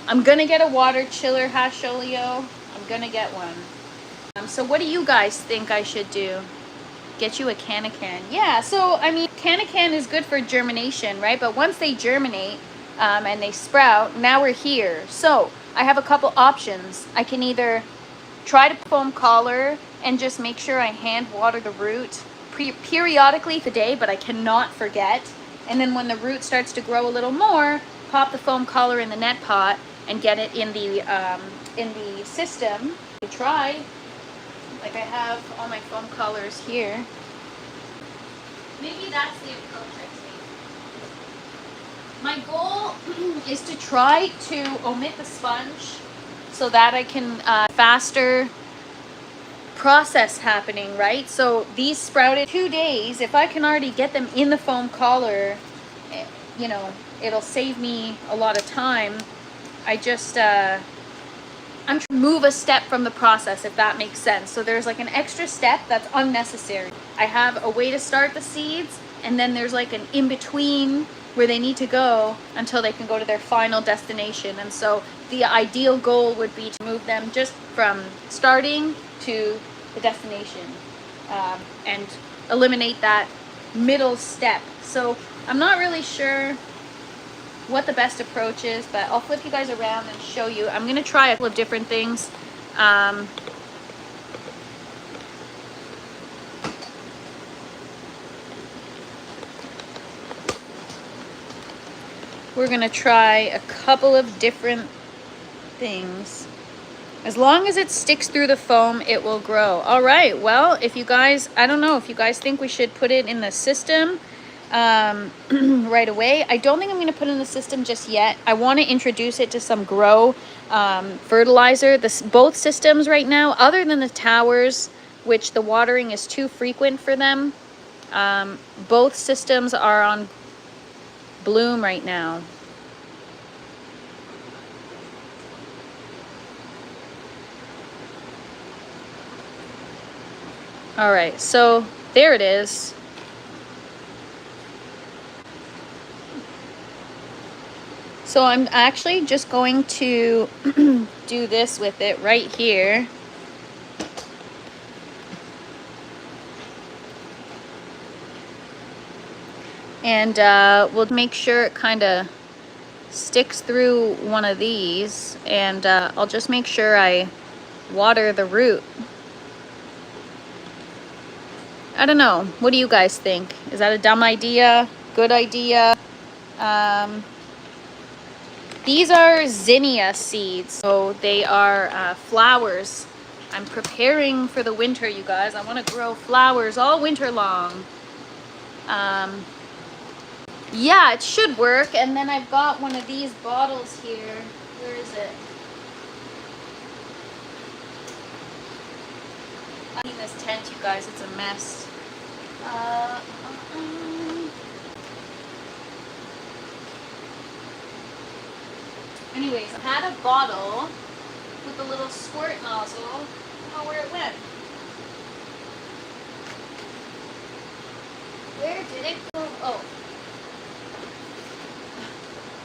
I'm gonna get a water chiller, Hasholio. I'm gonna get one. So what do you guys think I should do? Get you a can-a-can. Yeah, so I mean, can-a-can is good for germination, right? But once they germinate and they sprout, now we're here. So I have a couple options. I can either try to foam collar and just make sure I hand water the root periodically today, but I cannot forget. And then when the root starts to grow a little more, pop the foam collar in the net pot and get it in the system. To try, like I have all my foam collars here. Maybe that's the approach I take. My goal is to try to omit the sponge so that I can faster process happening, right? So these sprouted 2 days. If I can already get them in the foam collar, you know, it'll save me a lot of time. I just I'm trying to move a step from the process, if that makes sense. So there's like an extra step that's unnecessary. I have a way to start the seeds, and then there's like an in-between where they need to go until they can go to their final destination. And so the ideal goal would be to move them just from starting to the destination, and eliminate that middle step. So I'm not really sure what the best approach is, but I'll flip you guys around and show you. I'm going to try a couple of different things. We're going to try a couple of different things. As long as it sticks through the foam, it will grow. All right, well, if you guys, I don't know if you guys think we should put it in the system right away. I don't think I'm going to put it in the system just yet. I want to introduce it to some grow fertilizer. Both systems right now, other than the towers, which the watering is too frequent for them, both systems are on bloom right now. All right, so there it is. So I'm actually just going to do this with it right here. And we'll make sure it kind of sticks through one of these. And I'll just make sure I water the root. I don't know. What do you guys think? Is that a dumb idea? Good idea? These are zinnia seeds, so they are flowers. I'm preparing for the winter, you guys. I want to grow flowers all winter long. Yeah, it should work. And then I've got one of these bottles here. Where is it? I need this tent, you guys. It's a mess. Anyways, I had a bottle with a little squirt nozzle. I don't know where it went. Where did it go? Oh.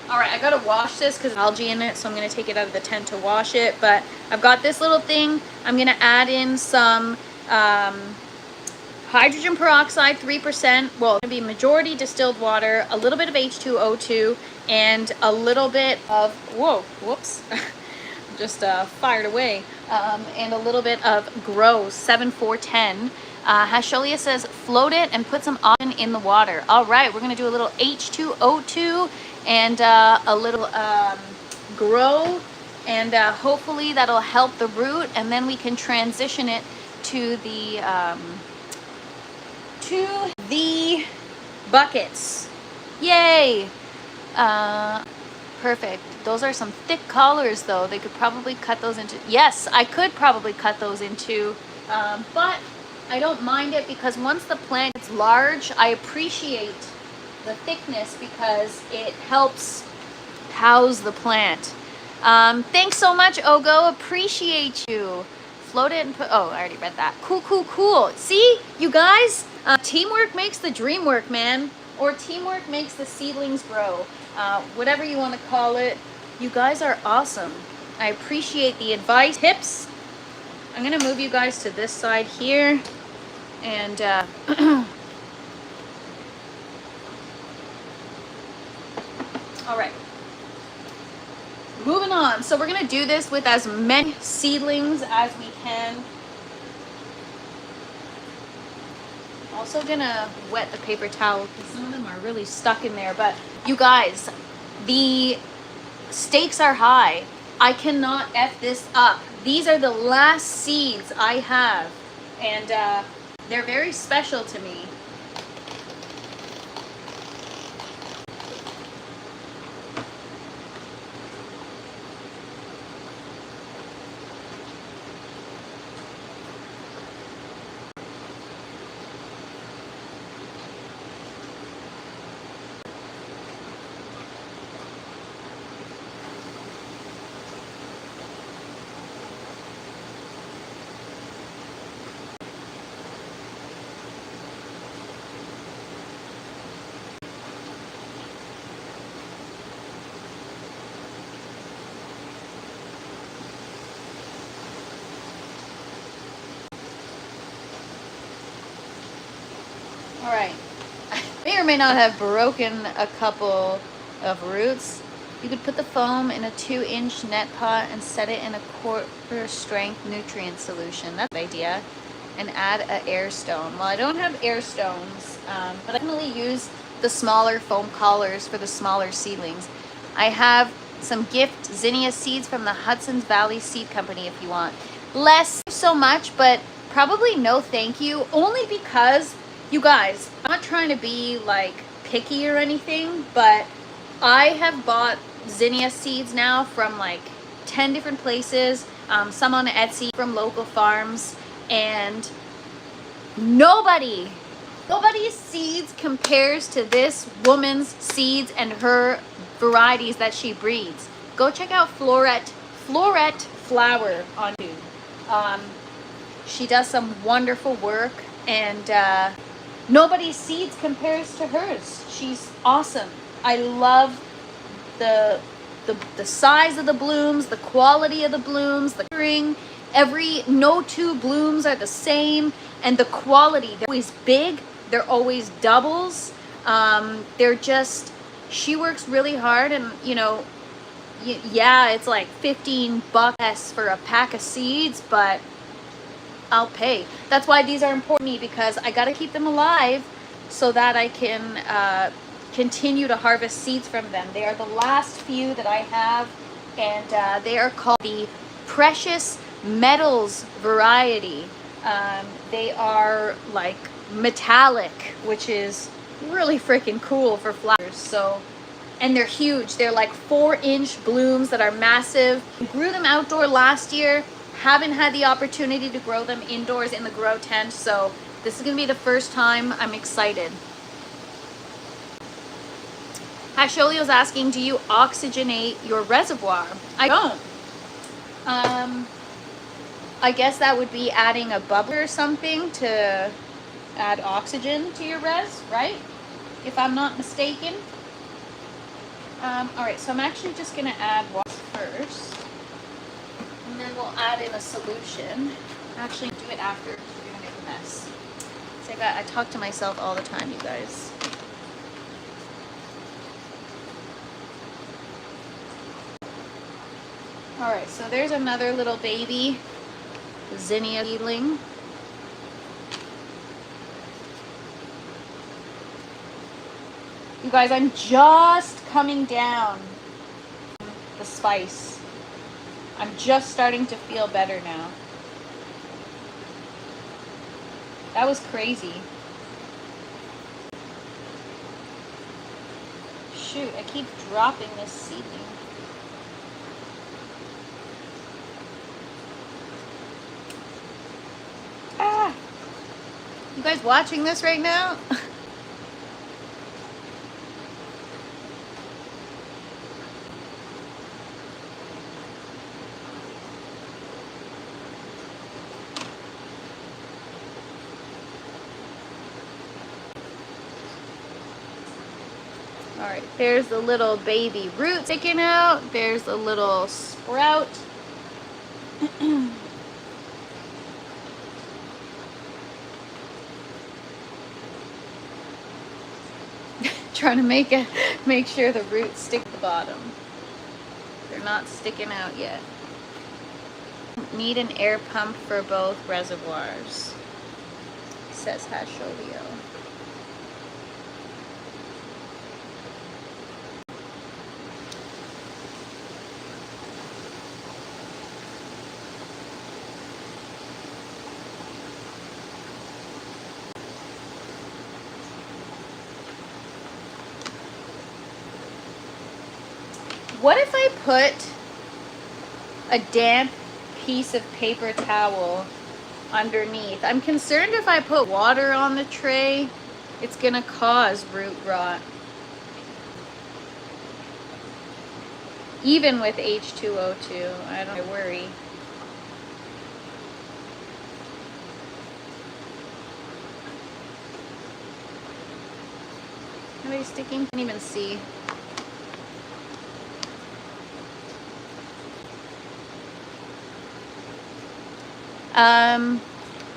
Alright, I gotta wash this because algae in it, so I'm gonna take it out of the tent to wash it. But I've got this little thing. I'm gonna add in some hydrogen peroxide, 3%. Well, it's gonna be majority distilled water, a little bit of H2O2, and a little bit of, whoops, just fired away, and a little bit of Grow 7410. Hasholia says, float it and put some oxygen in the water. All right, we're gonna do a little H2O2 and a little Grow, and hopefully that'll help the root, and then we can transition it to the buckets. Yay! Perfect. Those are some thick collars, though. They could probably cut those into, yes, I could probably cut those into, but I don't mind it because once the plant is large, I appreciate the thickness because it helps house the plant. Thanks so much, Ogo. Appreciate you. Float it and put, oh, I already read that. Cool, cool, cool. See, you guys, teamwork makes the dream work, man. Or teamwork makes the seedlings grow. Whatever you want to call it. You guys are awesome. I appreciate the advice, tips. I'm going to move you guys to this side here. And all right. moving on. So we're gonna do this with as many seedlings as we can. Also gonna wet the paper towel because some of them are really stuck in there. But you guys, the stakes are high. I cannot F this up. These are the last seeds I have, and they're very special to me. All right, I may or may not have broken a couple of roots. You could put the foam in a 2-inch net pot and set it in a quarter strength nutrient solution. That's the idea. And add an air stone. Well, I don't have air stones, but I can only use the smaller foam collars for the smaller seedlings. I have some gift zinnia seeds from the Hudson's Valley Seed Company if you want. Less so much, but probably no thank you, only because you guys, I'm not trying to be like picky or anything, but I have bought zinnia seeds now from like 10 different places, some on Etsy from local farms, and nobody's seeds compares to this woman's seeds and her varieties that she breeds. Go check out Floret Flower on YouTube. She does some wonderful work, and nobody's seeds compares to hers. She's awesome. I love the size of the blooms, the quality of the blooms, the ring. No two blooms are the same, and the quality. They're always big. They're always doubles. She works really hard, and you know, yeah, it's like $15 for a pack of seeds, but I'll pay. That's why these are important to me, because I got to keep them alive so that I can continue to harvest seeds from them. They are the last few that I have, and they are called the Precious Metals variety. They are like metallic, which is really freaking cool for flowers. So, and they're huge. They're like 4-inch blooms that are massive. Grew them outdoor last year. Haven't had the opportunity to grow them indoors in the grow tent, so this is gonna be the first time. I'm excited. Asholio's asking, do you oxygenate your reservoir? I don't. I guess that would be adding a bubbler or something to add oxygen to your res, right? If I'm not mistaken. All right, so I'm actually just gonna add water first. And then we'll add in a solution. Actually, do it after because we're gonna make a mess. So I talk to myself all the time, you guys. All right, so there's another little baby zinnia seedling. You guys, I'm just coming down the spice. I'm just starting to feel better now. That was crazy. Shoot, I keep dropping this seedling. Ah! You guys watching this right now? All right, there's the little baby root sticking out. There's the little sprout. Trying to make sure the roots stick to the bottom. They're not sticking out yet. Need an air pump for both reservoirs, says Hasholio. What if I put a damp piece of paper towel underneath? I'm concerned if I put water on the tray, it's gonna cause root rot. Even with H2O2, I worry. Are they sticking? Can't even see.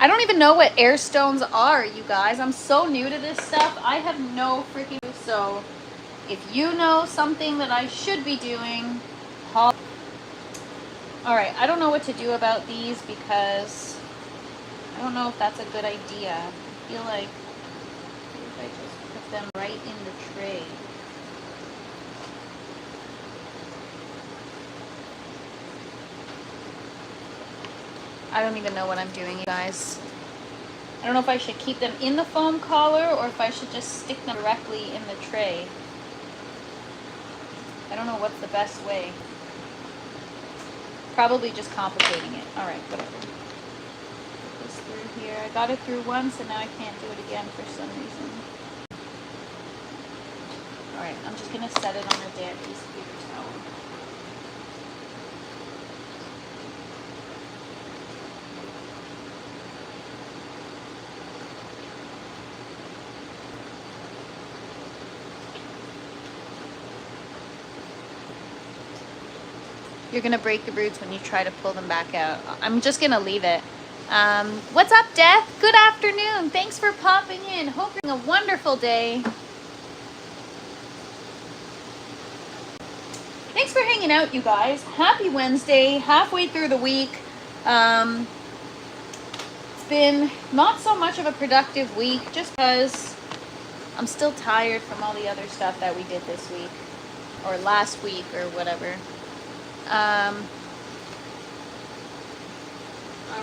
I don't even know what air stones are, you guys. I'm so new to this stuff. I have no freaking clue. So if you know something that I should be doing, all right, I don't know what to do about these because I don't know if that's a good idea. I feel like if I just put them right in the tray. I don't even know what I'm doing, you guys. I don't know if I should keep them in the foam collar or if I should just stick them directly in the tray. I don't know what's the best way. Probably just complicating it. All right, whatever. Put this through here. I got it through once and now I can't do it again for some reason. All right, I'm just gonna set it on a damp piece of paper towel. You're gonna break the roots when you try to pull them back out. I'm just gonna leave it. What's up, Death? Good afternoon. Thanks for popping in. Hope you're having a wonderful day. Thanks for hanging out, you guys. Happy Wednesday, halfway through the week. It's been not so much of a productive week just because I'm still tired from all the other stuff that we did this week or last week or whatever. All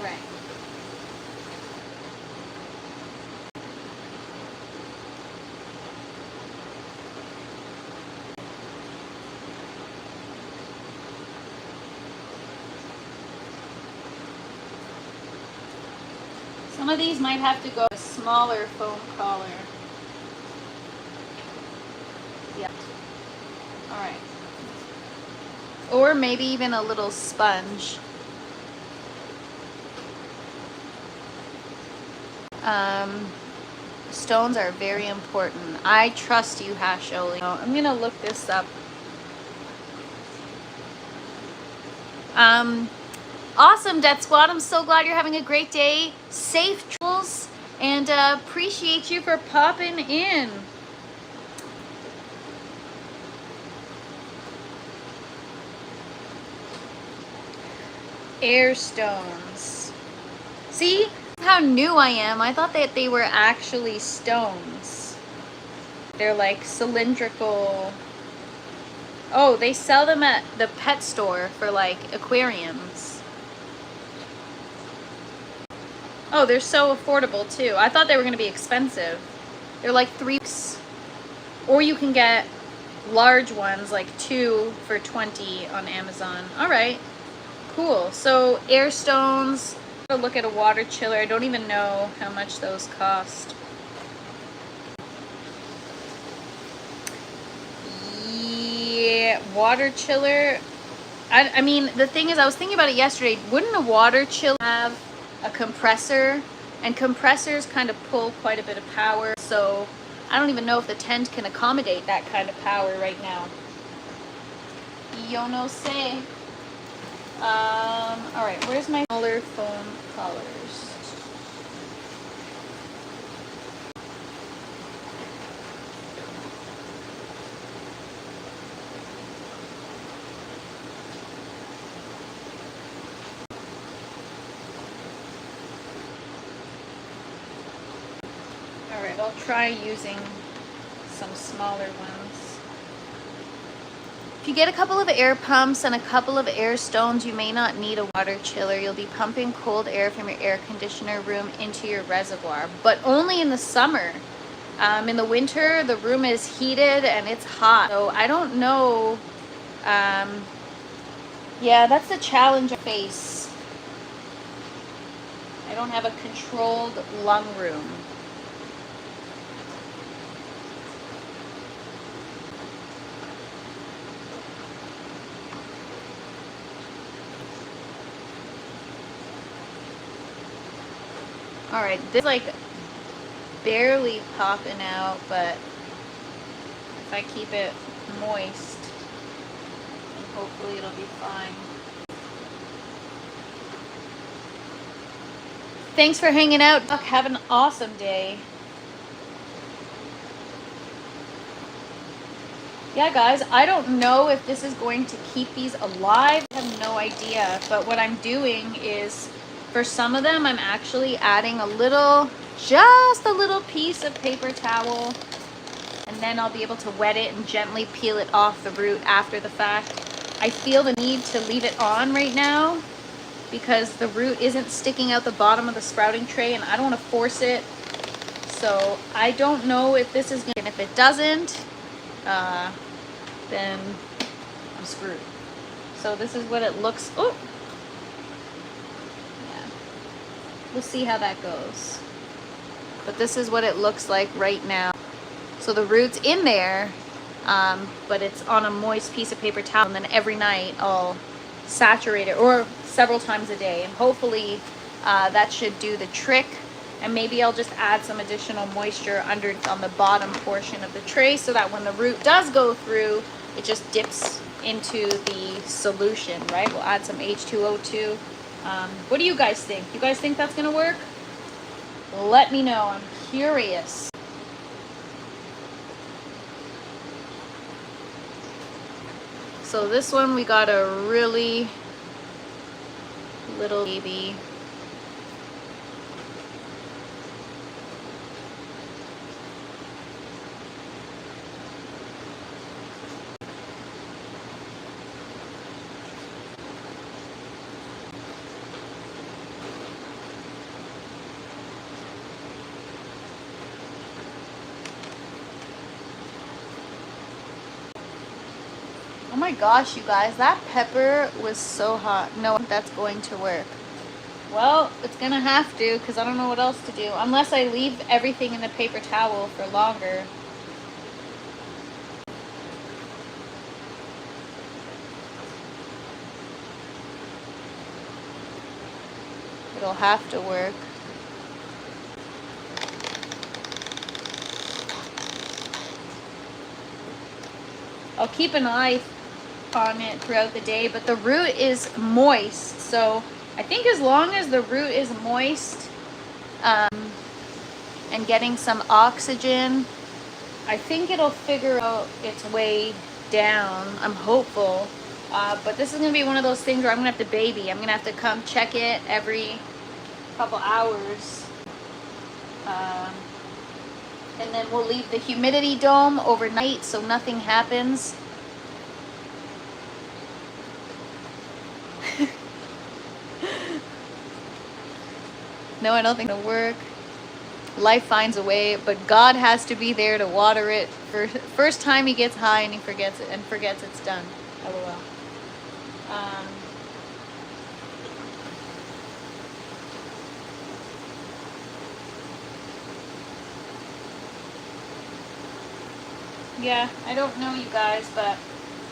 right. Some of these might have to go a smaller foam collar. Yeah. All right. Or maybe even a little sponge. Stones are very important. I trust you, Hasholio. I'm gonna look this up. Awesome, Death Squad. I'm so glad you're having a great day. Safe travels, and appreciate you for popping in. Air stones. See how new I am? I thought that they were actually stones. They're like cylindrical. Oh, they sell them at the pet store for like aquariums. Oh, they're so affordable too. I thought they were going to be expensive. They're like $3. Or you can get large ones, like 2 for $20 on Amazon. All right. Cool. So air stones. I'll look at a water chiller. I don't even know how much those cost. Yeah, water chiller. I mean, the thing is, I was thinking about it yesterday. Wouldn't a water chiller have a compressor? And compressors kind of pull quite a bit of power. So I don't even know if the tent can accommodate that kind of power right now. Yo no sé. All right, where's my smaller foam collars? I'll try using some smaller ones. If you get a couple of air pumps and a couple of air stones, you may not need a water chiller. You'll be pumping cold air from your air conditioner room into your reservoir, but only in the summer. In the winter, the room is heated and it's hot. So I don't know. Yeah, that's the challenge I face. I don't have a controlled lung room. All right, this is like barely popping out, but if I keep it moist, then hopefully it'll be fine. Thanks for hanging out, Duck. Have an awesome day. Yeah, guys, I don't know if this is going to keep these alive. I have no idea, but what I'm doing is, for some of them, I'm actually adding a little, just a little piece of paper towel, and then I'll be able to wet it and gently peel it off the root after the fact. I feel the need to leave it on right now because the root isn't sticking out the bottom of the sprouting tray, and I don't want to force it. So I don't know if this is going to, and if it doesn't, then I'm screwed. So this is what it looks. Oh, yeah. We'll see how that goes. But this is what it looks like right now. So the root's in there, but it's on a moist piece of paper towel, and then every night I'll saturate it, or several times a day, and hopefully that should do the trick. And maybe I'll just add some additional moisture under on the bottom portion of the tray so that when the root does go through, it just dips into the solution, right? We'll add some H2O too. What do you guys think? You guys think that's gonna work? Let me know, I'm curious. So this one, we got a really little baby. Oh my gosh, you guys, that pepper was so hot. No, that's going to work. Well, it's gonna have to, because I don't know what else to do. Unless I leave everything in the paper towel for longer. It'll have to work. I'll keep an eye on it throughout the day, but the root is moist, so I think as long as the root is moist and getting some oxygen, I think it'll figure out its way down. I'm hopeful, but this is gonna be one of those things where I'm gonna have to baby. I'm gonna have to come check it every couple hours, and then we'll leave the humidity dome overnight so nothing happens. No, I don't think it'll work. Life finds a way, but God has to be there to water it. First time he gets high and he forgets it, and forgets it's done. LOL. Yeah, I don't know, you guys, but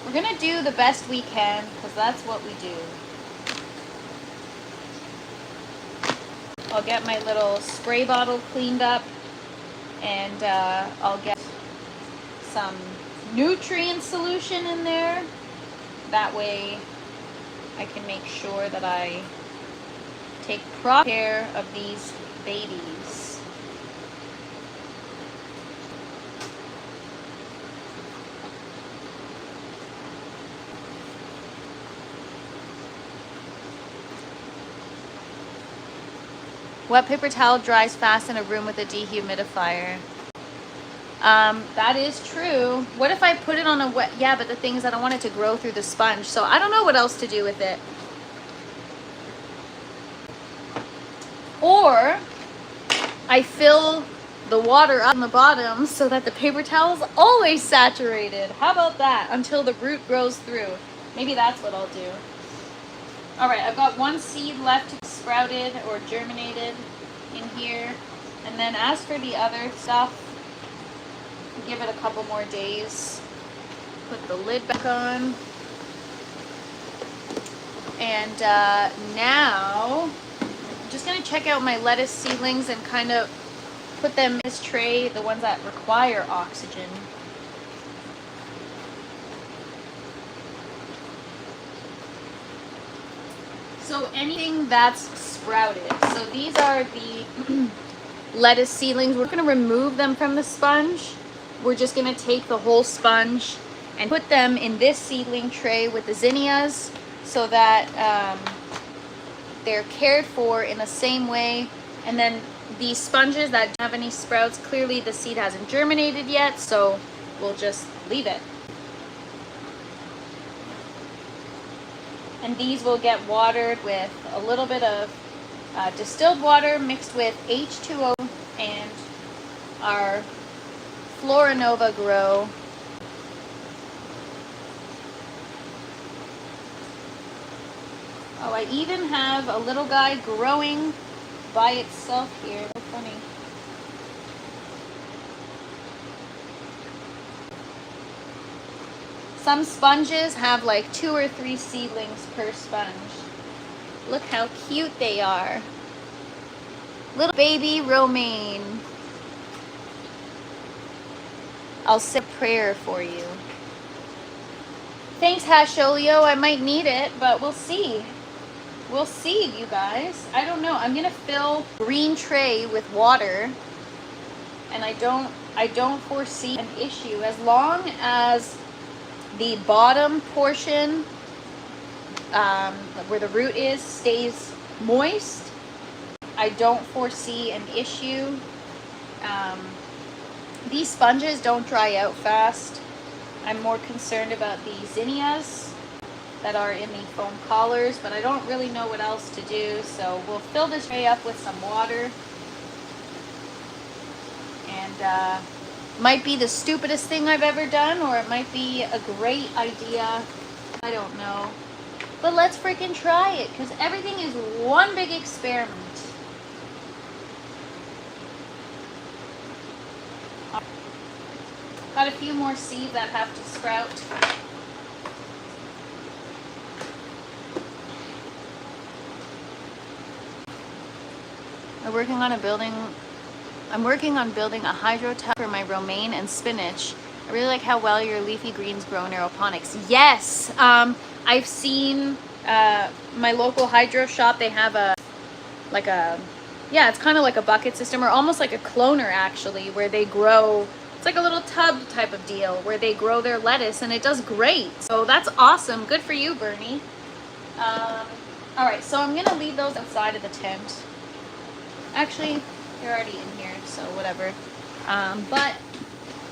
we're gonna do the best we can, because that's what we do. I'll get my little spray bottle cleaned up, and I'll get some nutrient solution in there. That way I can make sure that I take proper care of these babies. Wet paper towel dries fast in a room with a dehumidifier. That is true. What if I put it on a wet? Yeah, but the thing is I don't want it to grow through the sponge. So I don't know what else to do with it. Or I fill the water up on the bottom so that the paper towel is always saturated. How about that? Until the root grows through. Maybe that's what I'll do. All right, I've got one seed left to be sprouted or germinated in here. And then as for the other stuff, give it a couple more days. Put the lid back on. And now I'm just gonna check out my lettuce seedlings and kind of put them in this tray, the ones that require oxygen. So anything that's sprouted. So these are the lettuce seedlings. We're gonna remove them from the sponge. We're just gonna take the whole sponge and put them in this seedling tray with the zinnias so that they're cared for in the same way. And then these sponges that don't have any sprouts, clearly the seed hasn't germinated yet, so we'll just leave it. And these will get watered with a little bit of distilled water mixed with H2O and our Floranova Grow. Oh, I even have a little guy growing by itself here. So funny. Some sponges have like 2 or 3 seedlings per sponge. Look how cute they are. Little baby romaine. I'll say a prayer for you. Thanks, Hasholio. I might need it, but we'll see. We'll see, you guys. I don't know. I'm gonna fill green tray with water, and I don't foresee an issue as long as the bottom portion where the root is stays moist. I don't foresee an issue. These sponges don't dry out fast. I'm more concerned about the zinnias that are in the foam collars, but I don't really know what else to do, so we'll fill this tray up with some water. And might be the stupidest thing I've ever done, or it might be a great idea. I don't know. But let's freaking try it, because everything is one big experiment. Got a few more seeds that have to sprout. I'm working on building a hydro tub for my romaine and spinach. I really like how well your leafy greens grow in aeroponics. Yes, I've seen my local hydro shop. They have it's kind of like a bucket system, or almost like a cloner actually, where they grow. It's like a little tub type of deal where they grow their lettuce, and it does great. So that's awesome. Good for you, Bernie. All right, so I'm gonna leave those outside of the tent. Actually, they're already in here, so whatever. But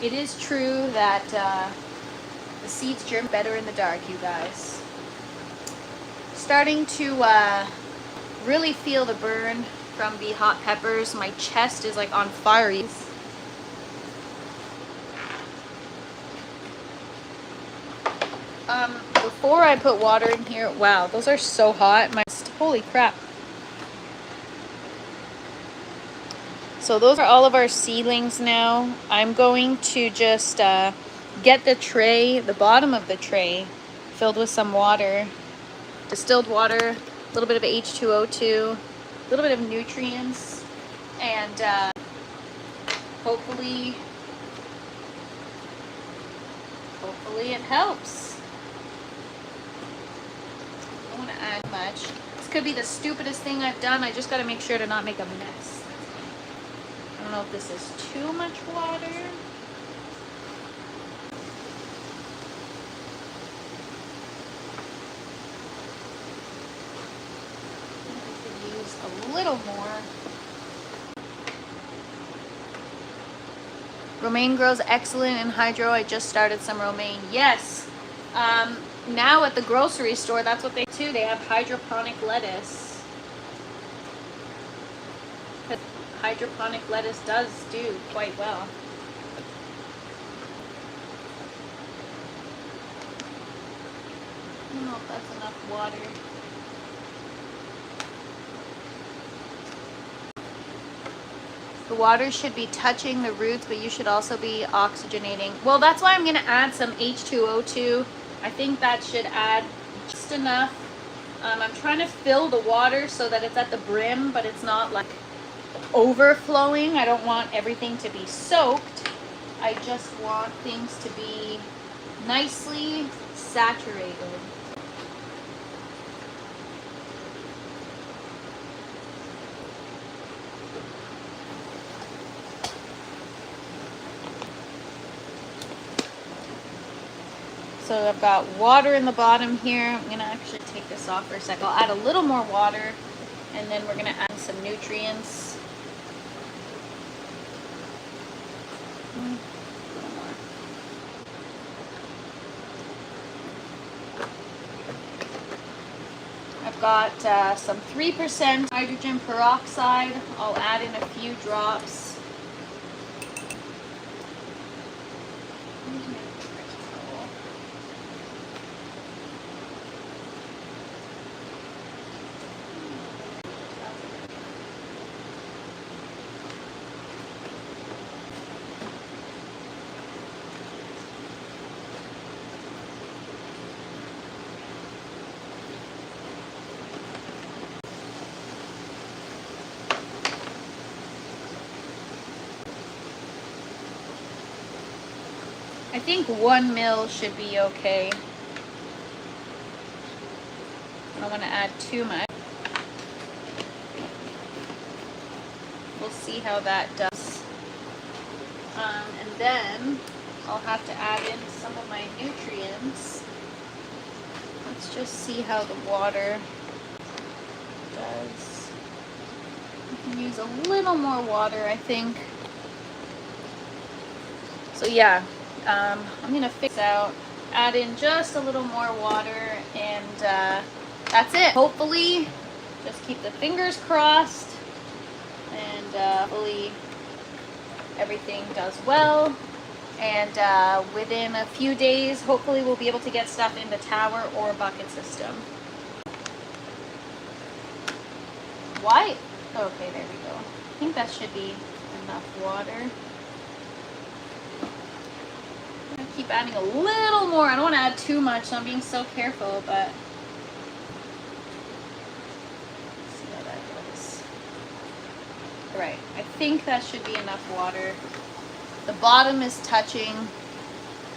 it is true that the seeds germ better in the dark, you guys. Starting to really feel the burn from the hot peppers. My chest is like on fire. Before I put water in here, wow, those are so hot. Holy crap. So those are all of our seedlings now. I'm going to just get the tray, the bottom of the tray, filled with some water, distilled water, a little bit of H2O2, a little bit of nutrients, and hopefully it helps. I don't want to add much. This could be the stupidest thing I've done. I just got to make sure to not make a mess. I don't know if this is too much water. I could use a little more. Romaine grows excellent in hydro. I just started some romaine. Yes. Now at the grocery store, that's what they do. They have hydroponic lettuce. Hydroponic lettuce does do quite well. I don't know if that's enough water. The water should be touching the roots, but you should also be oxygenating. Well, that's why I'm going to add some H2O too. I think that should add just enough. I'm trying to fill the water so that it's at the brim, but it's not like overflowing. I don't want everything to be soaked. I just want things to be nicely saturated. So I've got water in the bottom here. I'm gonna actually take this off for a sec. I'll add a little more water, and then we're gonna add some nutrients. A little more. I've got some 3% hydrogen peroxide. I'll add in a few drops. I think 1 ml should be okay. I don't want to add too much. We'll see how that does. And then I'll have to add in some of my nutrients. Let's just see how the water does. We can use a little more water, I think. So yeah. I'm gonna fix out, add in just a little more water, and that's it. Hopefully, just keep the fingers crossed, and hopefully everything does well. And within a few days, hopefully we'll be able to get stuff in the tower or bucket system. Why? Okay, there we go. I think that should be enough water. Keep adding a little more. I don't want to add too much, so I'm being so careful, but let's see how that goes. Alright, I think that should be enough water. The bottom is touching.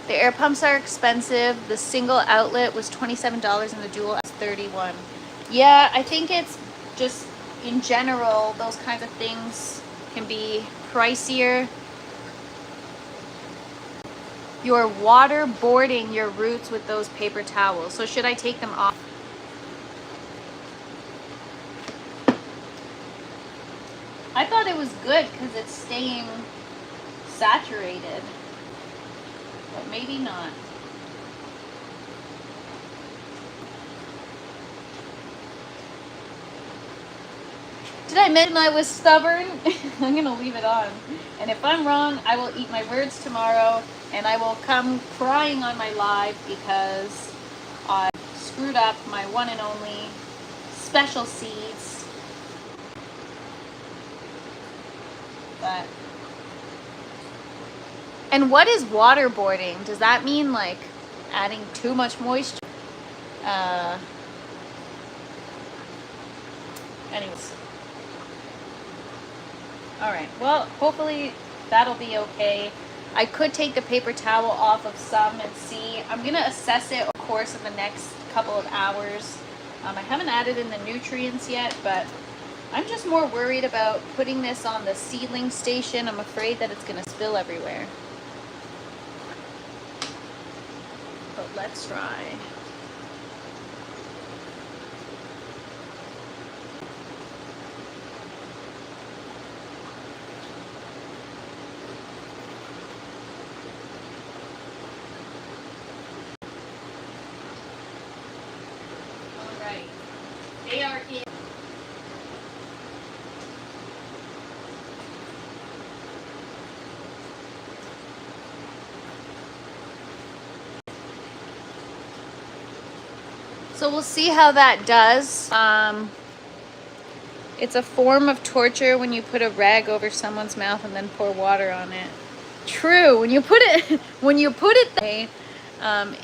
The air pumps are expensive. The single outlet was $27 and the dual is $31. Yeah, I think it's just in general, those kinds of things can be pricier. You're waterboarding your roots with those paper towels. So should I take them off? I thought it was good because it's staying saturated, but maybe not. Did I mention I was stubborn? I'm gonna leave it on. And if I'm wrong, I will eat my words tomorrow. And I will come crying on my live because I screwed up my one and only special seeds. But, and what is waterboarding? Does that mean like adding too much moisture? Anyways. Alright, well, hopefully that'll be okay. I could take the paper towel off of some and see. I'm going to assess it, of course, in the next couple of hours. I haven't added in the nutrients yet, but I'm just more worried about putting this on the seedling station. I'm afraid that it's going to spill everywhere. But let's try. So we'll see how that does. It's a form of torture when you put a rag over someone's mouth and then pour water on it. True. When you put it that way,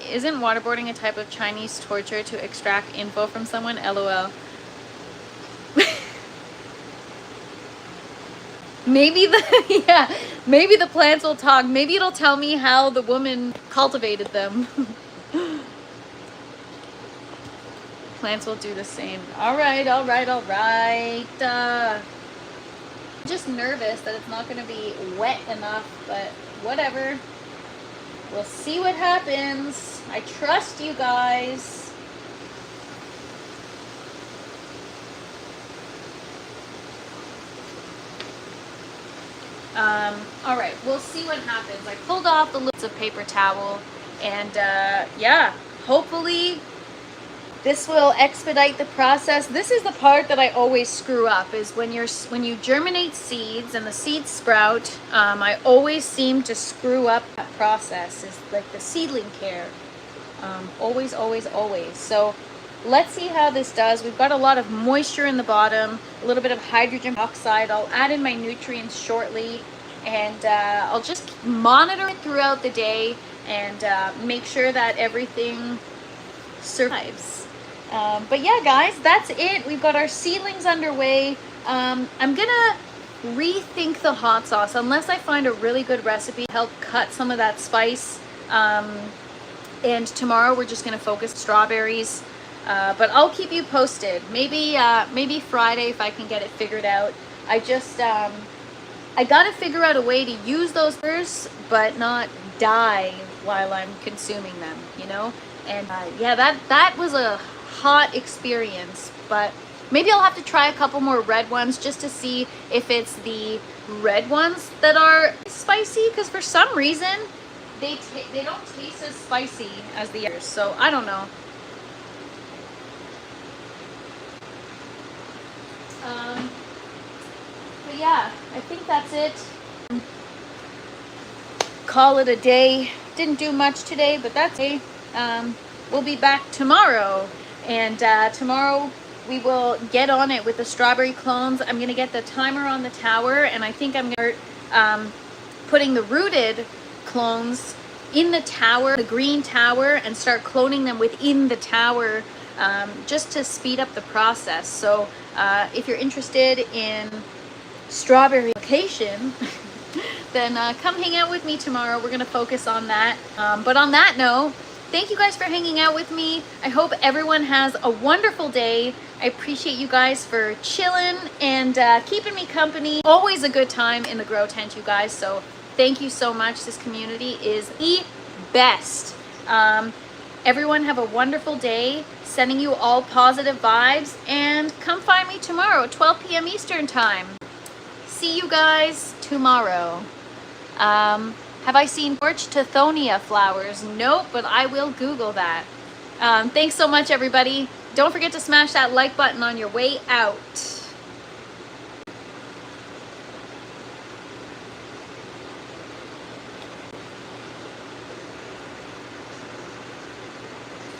isn't waterboarding a type of Chinese torture to extract info from someone? LOL. Maybe maybe the plants will talk. Maybe it'll tell me how the woman cultivated them. Plants will do the same. All right. I'm just nervous that it's not going to be wet enough, but whatever. We'll see what happens. I trust you guys. All right, we'll see what happens. I pulled off the lids of paper towel, and yeah, hopefully this will expedite the process. This is the part that I always screw up, is when you germinate seeds and the seeds sprout. I always seem to screw up that process. Is like the seedling care. Always. So let's see how this does. We've got a lot of moisture in the bottom, a little bit of hydrogen peroxide. I'll add in my nutrients shortly, and I'll just monitor it throughout the day and make sure that everything survives. But yeah, guys, that's it. We've got our seedlings underway. I'm gonna rethink the hot sauce unless I find a really good recipe to help cut some of that spice. And tomorrow we're just gonna focus strawberries. But I'll keep you posted. Maybe Friday if I can get it figured out. I gotta figure out a way to use those first, but not die while I'm consuming them, you know? And yeah, that was a hot experience, but maybe I'll have to try a couple more red ones just to see if it's the red ones that are spicy, because for some reason they don't taste as spicy as the others, so I don't know. But yeah, I think that's it. Call it a day. Didn't do much today, but that's it. We'll be back tomorrow, and tomorrow we will get on it with the strawberry clones. I'm gonna get the timer on the tower, and I think I'm gonna putting the rooted clones in the tower, the green tower, and start cloning them within the tower, just to speed up the process. So if you're interested in strawberry application, then come hang out with me tomorrow. We're gonna focus on that. But on that note, thank you guys for hanging out with me. I hope everyone has a wonderful day. I appreciate you guys for chilling and keeping me company. Always a good time in the grow tent, you guys. So thank you so much. This community is the best. Everyone have a wonderful day. Sending you all positive vibes, and come find me tomorrow at 12 p.m. Eastern time. See you guys tomorrow. Have I seen Porch Tithonia flowers? Nope, but I will Google that. Thanks so much, everybody. Don't forget to smash that like button on your way out.